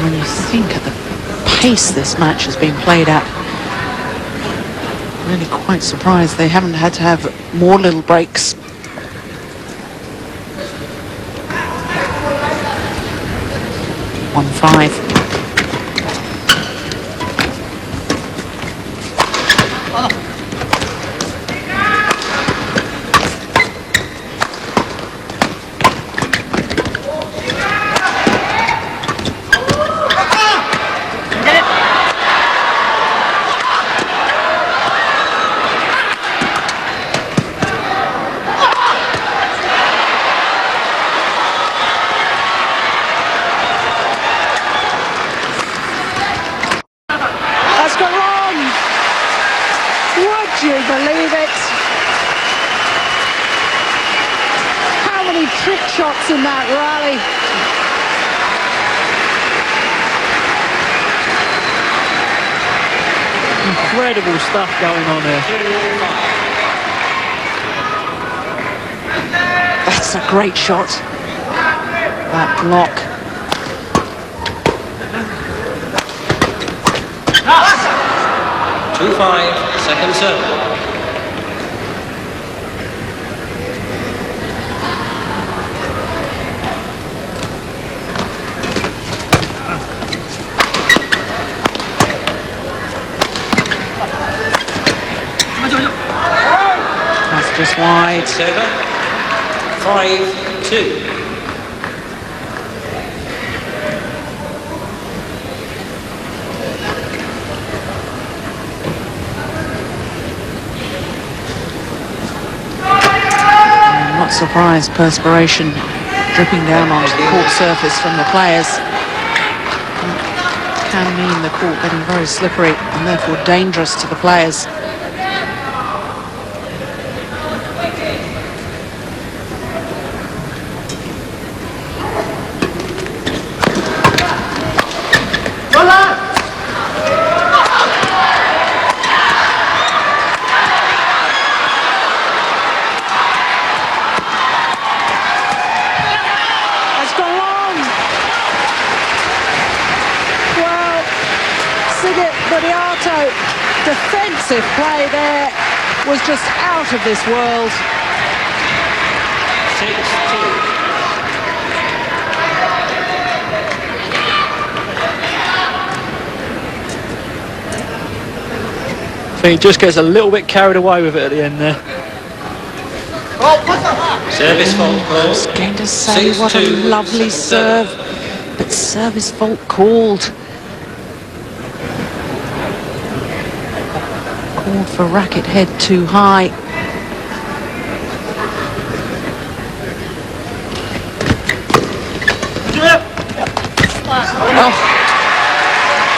When you think of the pace this match has been played at, really quite surprised they haven't had to have more little breaks. One five. Would you believe it? How many trick shots in that rally? Incredible stuff going on there. That's a great shot. That block. Two 5, second serve. That's just wide. It's over. 5-2. Not surprised, perspiration dripping down onto the court surface from the players. It can mean the court getting very slippery and therefore dangerous to the players. Defensive play there was just out of this world. 6-2. I think he just gets a little bit carried away with it at the end there. Service fault I called. was going to say what a 6-2, lovely second serve, but service fault called. Called for racket head too high. Oh,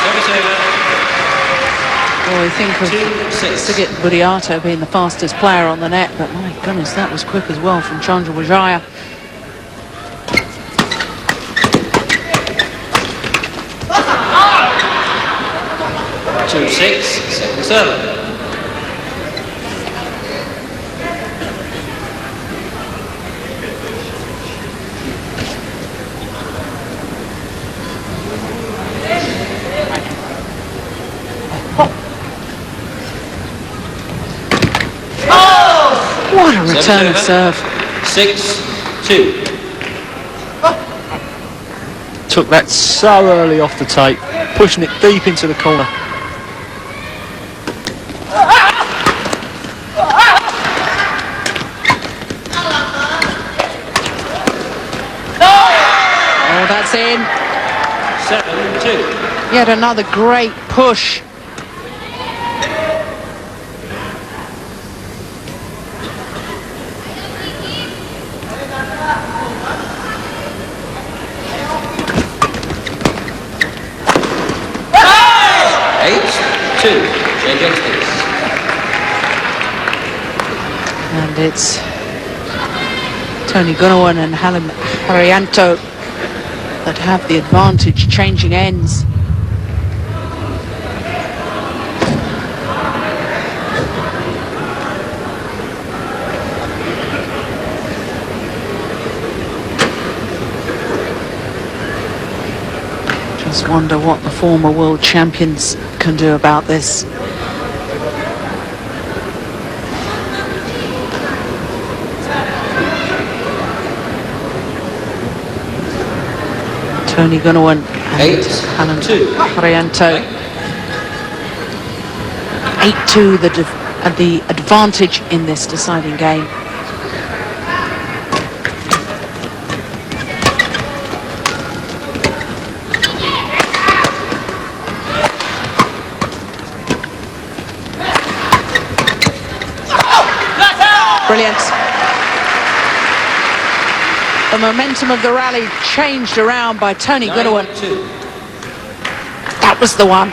Service over. boy, think of 2-6. Sigit Budiato being the fastest player on the net, but my goodness, that was quick as well from Chandra Wijaya. Two 6, second serve. What a return of serve. 6-2. Took that so early off the tape, pushing it deep into the corner. Oh, that's in. 7-2. Yet another great push. 2. Change experts. And it's Tony Gunawan and Halim Haryanto that have the advantage, changing ends. Just wonder what the former world champions can do about this. Tony Gunawan and Halim Haryanto. 8-2 the advantage in this deciding game. Brilliant. The momentum of the rally changed around by Tony Gunawan. 9-2. That was the one.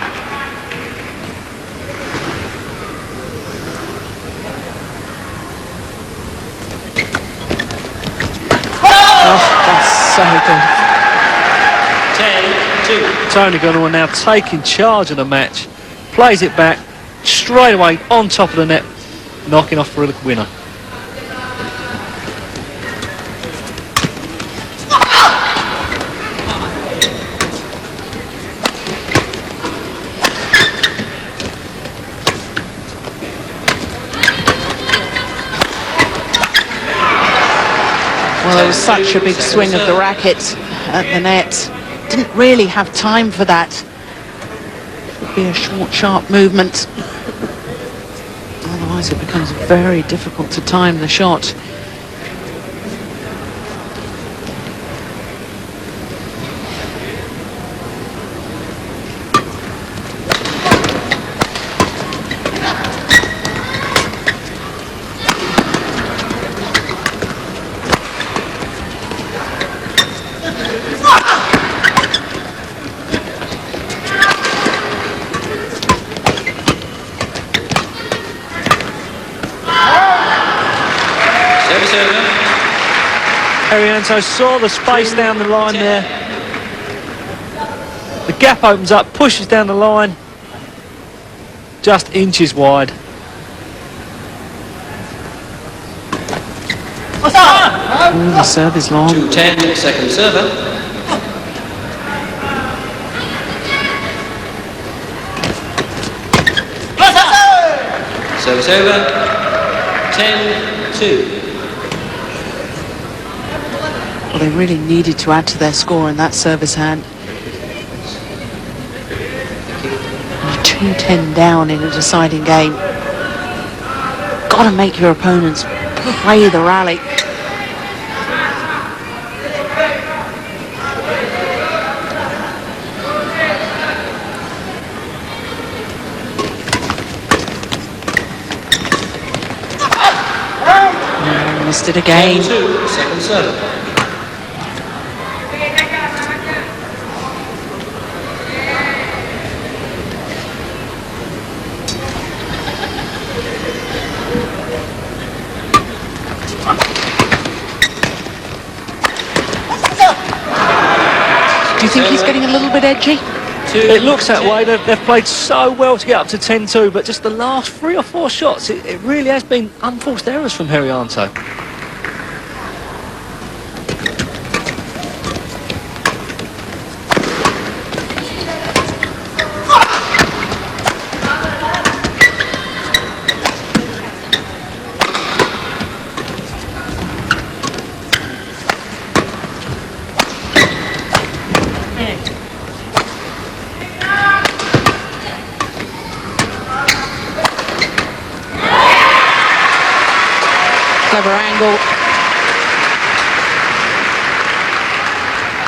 Oh, that's so good. 10-2. Tony Gunawan now taking charge of the match, plays it back straight away on top of the net, knocking off for a winner. Well, there was such a big swing of the racket at the net. Didn't really have time for that. Should be a short, sharp movement. Otherwise it becomes very difficult to time the shot. Haryanto saw the space down the line there. The gap opens up, pushes down the line, just inches wide. Ooh, the serve is long. 2-10, second server. Service over. 10-2. Well, they really needed to add to their score in that service hand. 2-10 down in a deciding game. Got to make your opponents play the rally. Missed it again. 10-2, second server. Do you think he's getting a little bit edgy? It looks that way. They've played so well to get up to 10-2, but just the last 3 or 4 shots, it really has been unforced errors from Haryanto. Clever angle.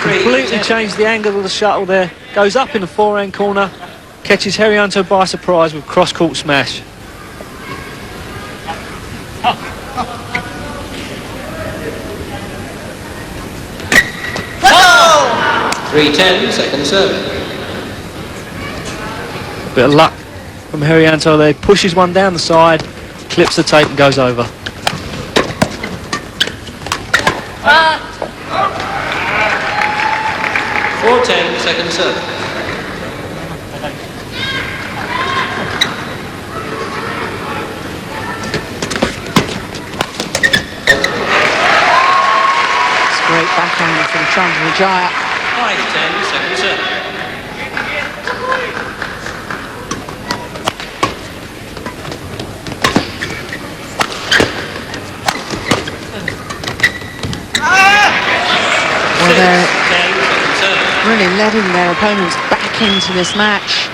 Completely changed the angle of the shuttle there. Goes up in the forehand corner, catches Haryanto by surprise with cross-court smash. Oh! 3-10, second serve. Bit of luck from Herianto there. Pushes one down the side, clips the tape and goes over. Four 10, second serve. It's great backhand from Chandra Vijaya. 5-10, second serve. Well, they're 10, second serve. really letting their opponents back into this match.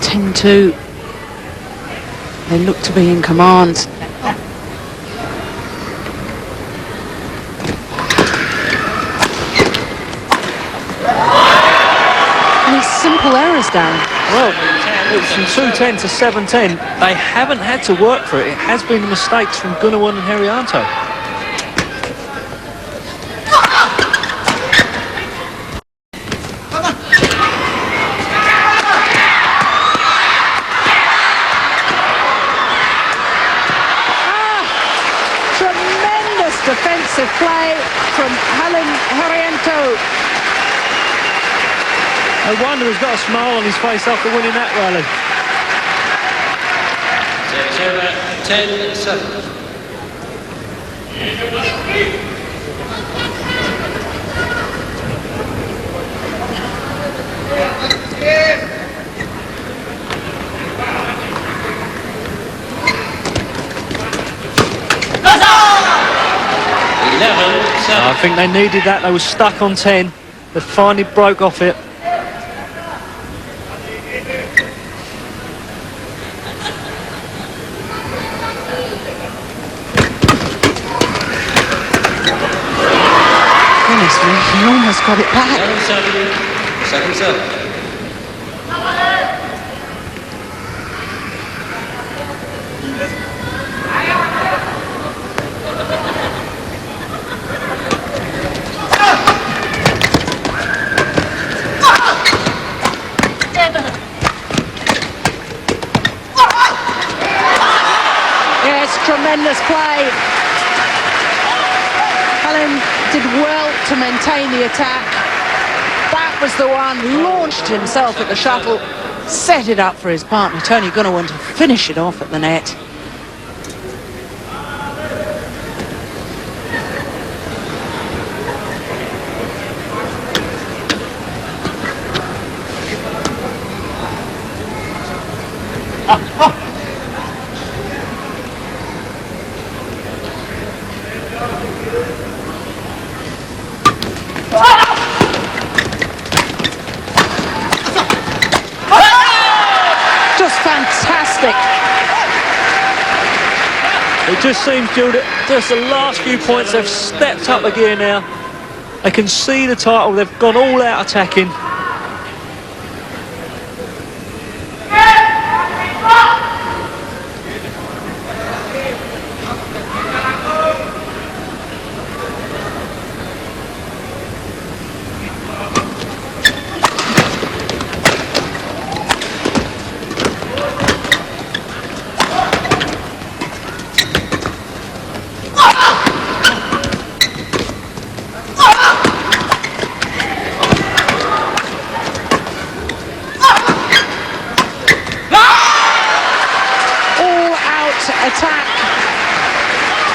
(10-2). They look to be in command. And it's simple errors, Darren. Well, it was from 2-10 to 7-10. They haven't had to work for it. It has been the mistakes from Gunawan and Herianto. Tremendous defensive play from Helen Herianto. No wonder he's got a smile on his face after winning that rally. Service over 10-7. I think they needed that. They were stuck on 10. They finally broke off it. Goodness me, he almost got it back. 7-7, second serve. Yes, tremendous play. Helen did well to maintain the attack. That was the one, launched himself at the shuttle, set it up for his partner, Tony Gunawan, to finish it off at the net. Just fantastic. It just seems, Jude, just the last few points, they've stepped up a gear now. They can see the title, they've gone all out attacking. Attack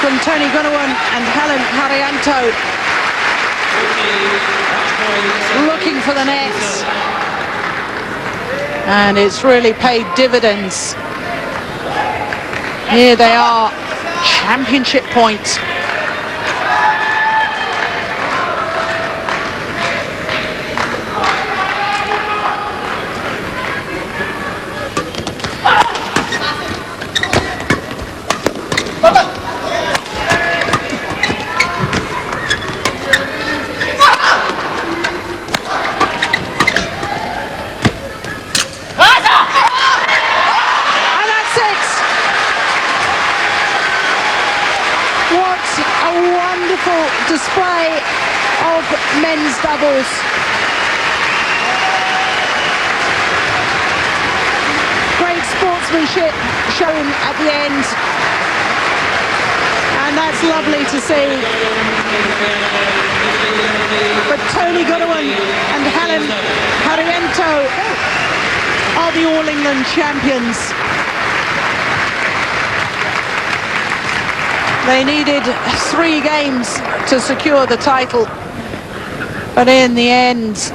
from Tony Gunawan and Helen Herianto, looking for the nets, and it's really paid dividends. Here they are, championship points. What men's doubles. Great sportsmanship shown at the end. And that's lovely to see. But Tony Goodwin and Helen Harriento are the All England champions. They needed 3 games to secure the title. But in the end,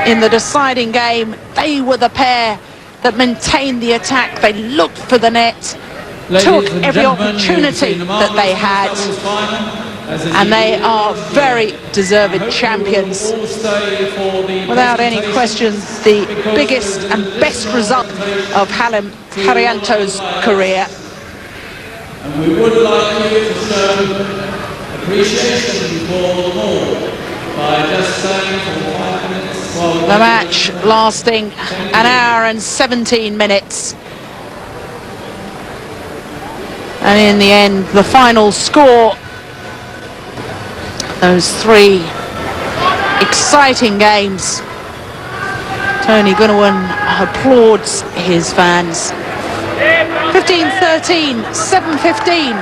in the deciding game, they were the pair that maintained the attack. They looked for the net, took every opportunity that they had, and they are very deserved champions. Without any question, the biggest and best result of Helen Harriento's career. And we would like you to show appreciation for them all by just saying for 5 minutes. The match lasting an hour and 17 minutes. And in the end, the final score, those 3 exciting games. Tony Goodwin applauds his fans. 15-13, 7-15,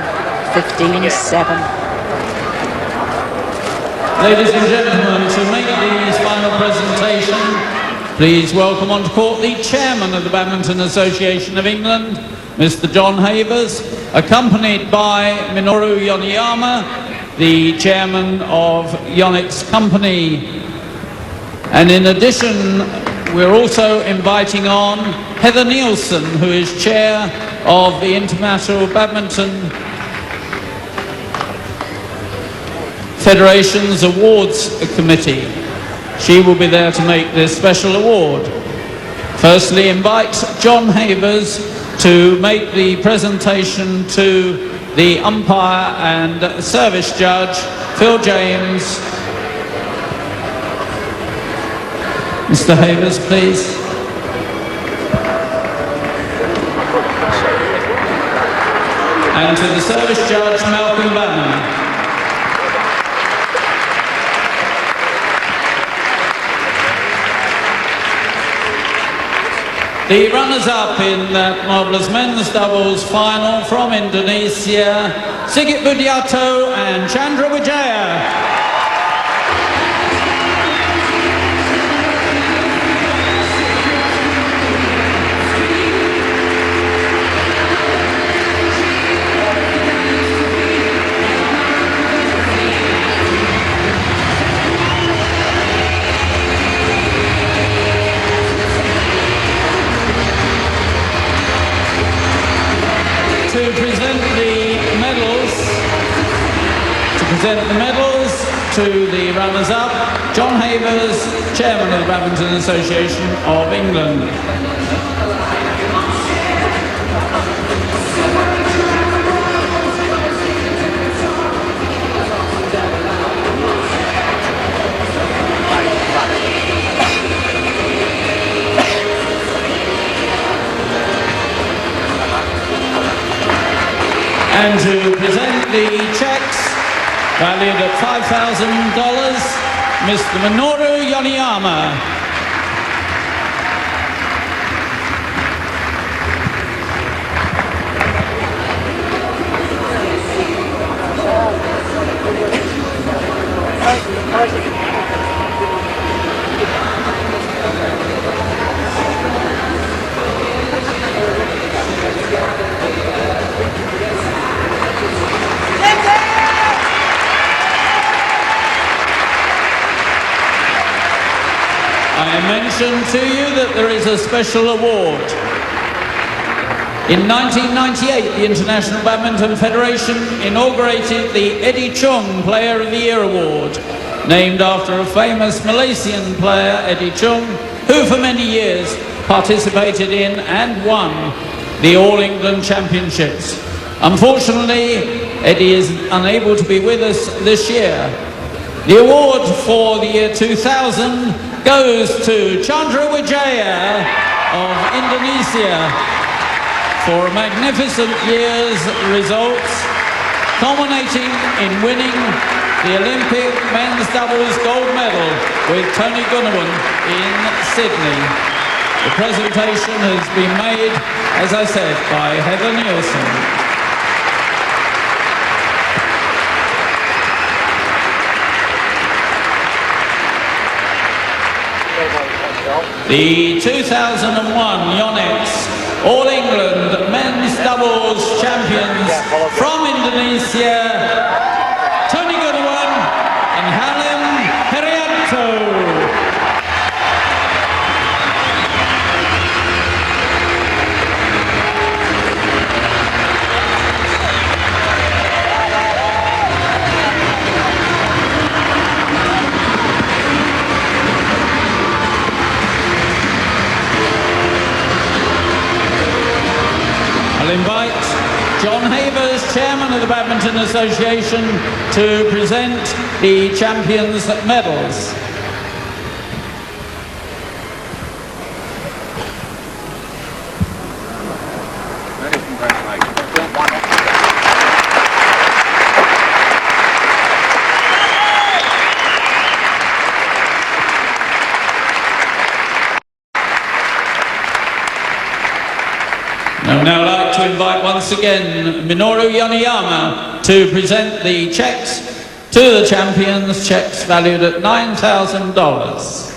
15-7. Ladies and gentlemen, to make this final presentation, please welcome onto court the Chairman of the Badminton Association of England, Mr. John Havers, accompanied by Minoru Yoneyama, the Chairman of Yonex Company. And in addition, we're also inviting on Heather Nielsen, who is Chair of the International Badminton Federation's Awards Committee. She will be there to make this special award. Firstly, invite John Havers to make the presentation to the umpire and service judge, Phil James. Mr. Havers, please. And to the service judge, Malcolm Bannon. The runners-up in that marvellous men's doubles final from Indonesia, Sigit Budiarto and Chandra Wijaya. To present the medals to the runners-up, John Havers, Chairman of the Badminton Association of England. And to present the cheques, valued at $5,000, Mr. Minoru Yoneyama. I mentioned to you that there is a special award. In 1998, the International Badminton Federation inaugurated the Eddie Chung Player of the Year Award, named after a famous Malaysian player, Eddie Chung, who for many years participated in and won the All England Championships. Unfortunately, Eddie is unable to be with us this year. The award for the year 2000 goes to Chandra Wijaya of Indonesia for a magnificent year's results, culminating in winning the Olympic men's doubles gold medal with Tony Gunawan in Sydney. The presentation has been made, as I said, by Heather Nielsen. The 2001 Yonex All England Men's Doubles Champions from Indonesia, Tony Gunawan and Halim Herianto. I'll invite John Havers, Chairman of the Badminton Association, to present the champions' medals. I would now like to invite once again Minoru Yoneyama to present the cheques to the champions, cheques valued at $9,000.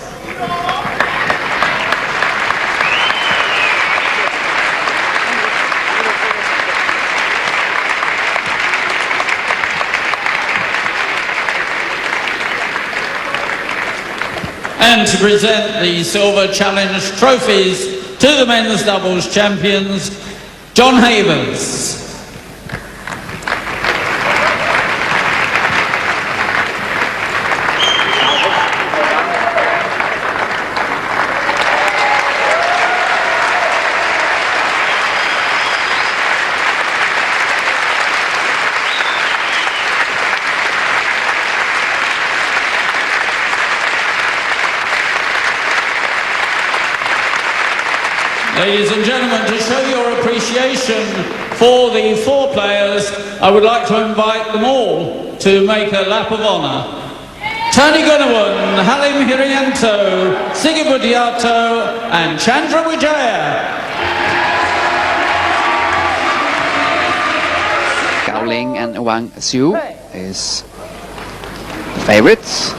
And to present the Silver Challenge trophies to the men's doubles champions, John Havers. Ladies and gentlemen, to show your appreciation for the four players, I would like to invite them all to make a lap of honour. Tony Gunawan, Halim Herianto, Siggy Budiato and Chandra Wijaya. Gao Ling and Wang Xiu is favorites.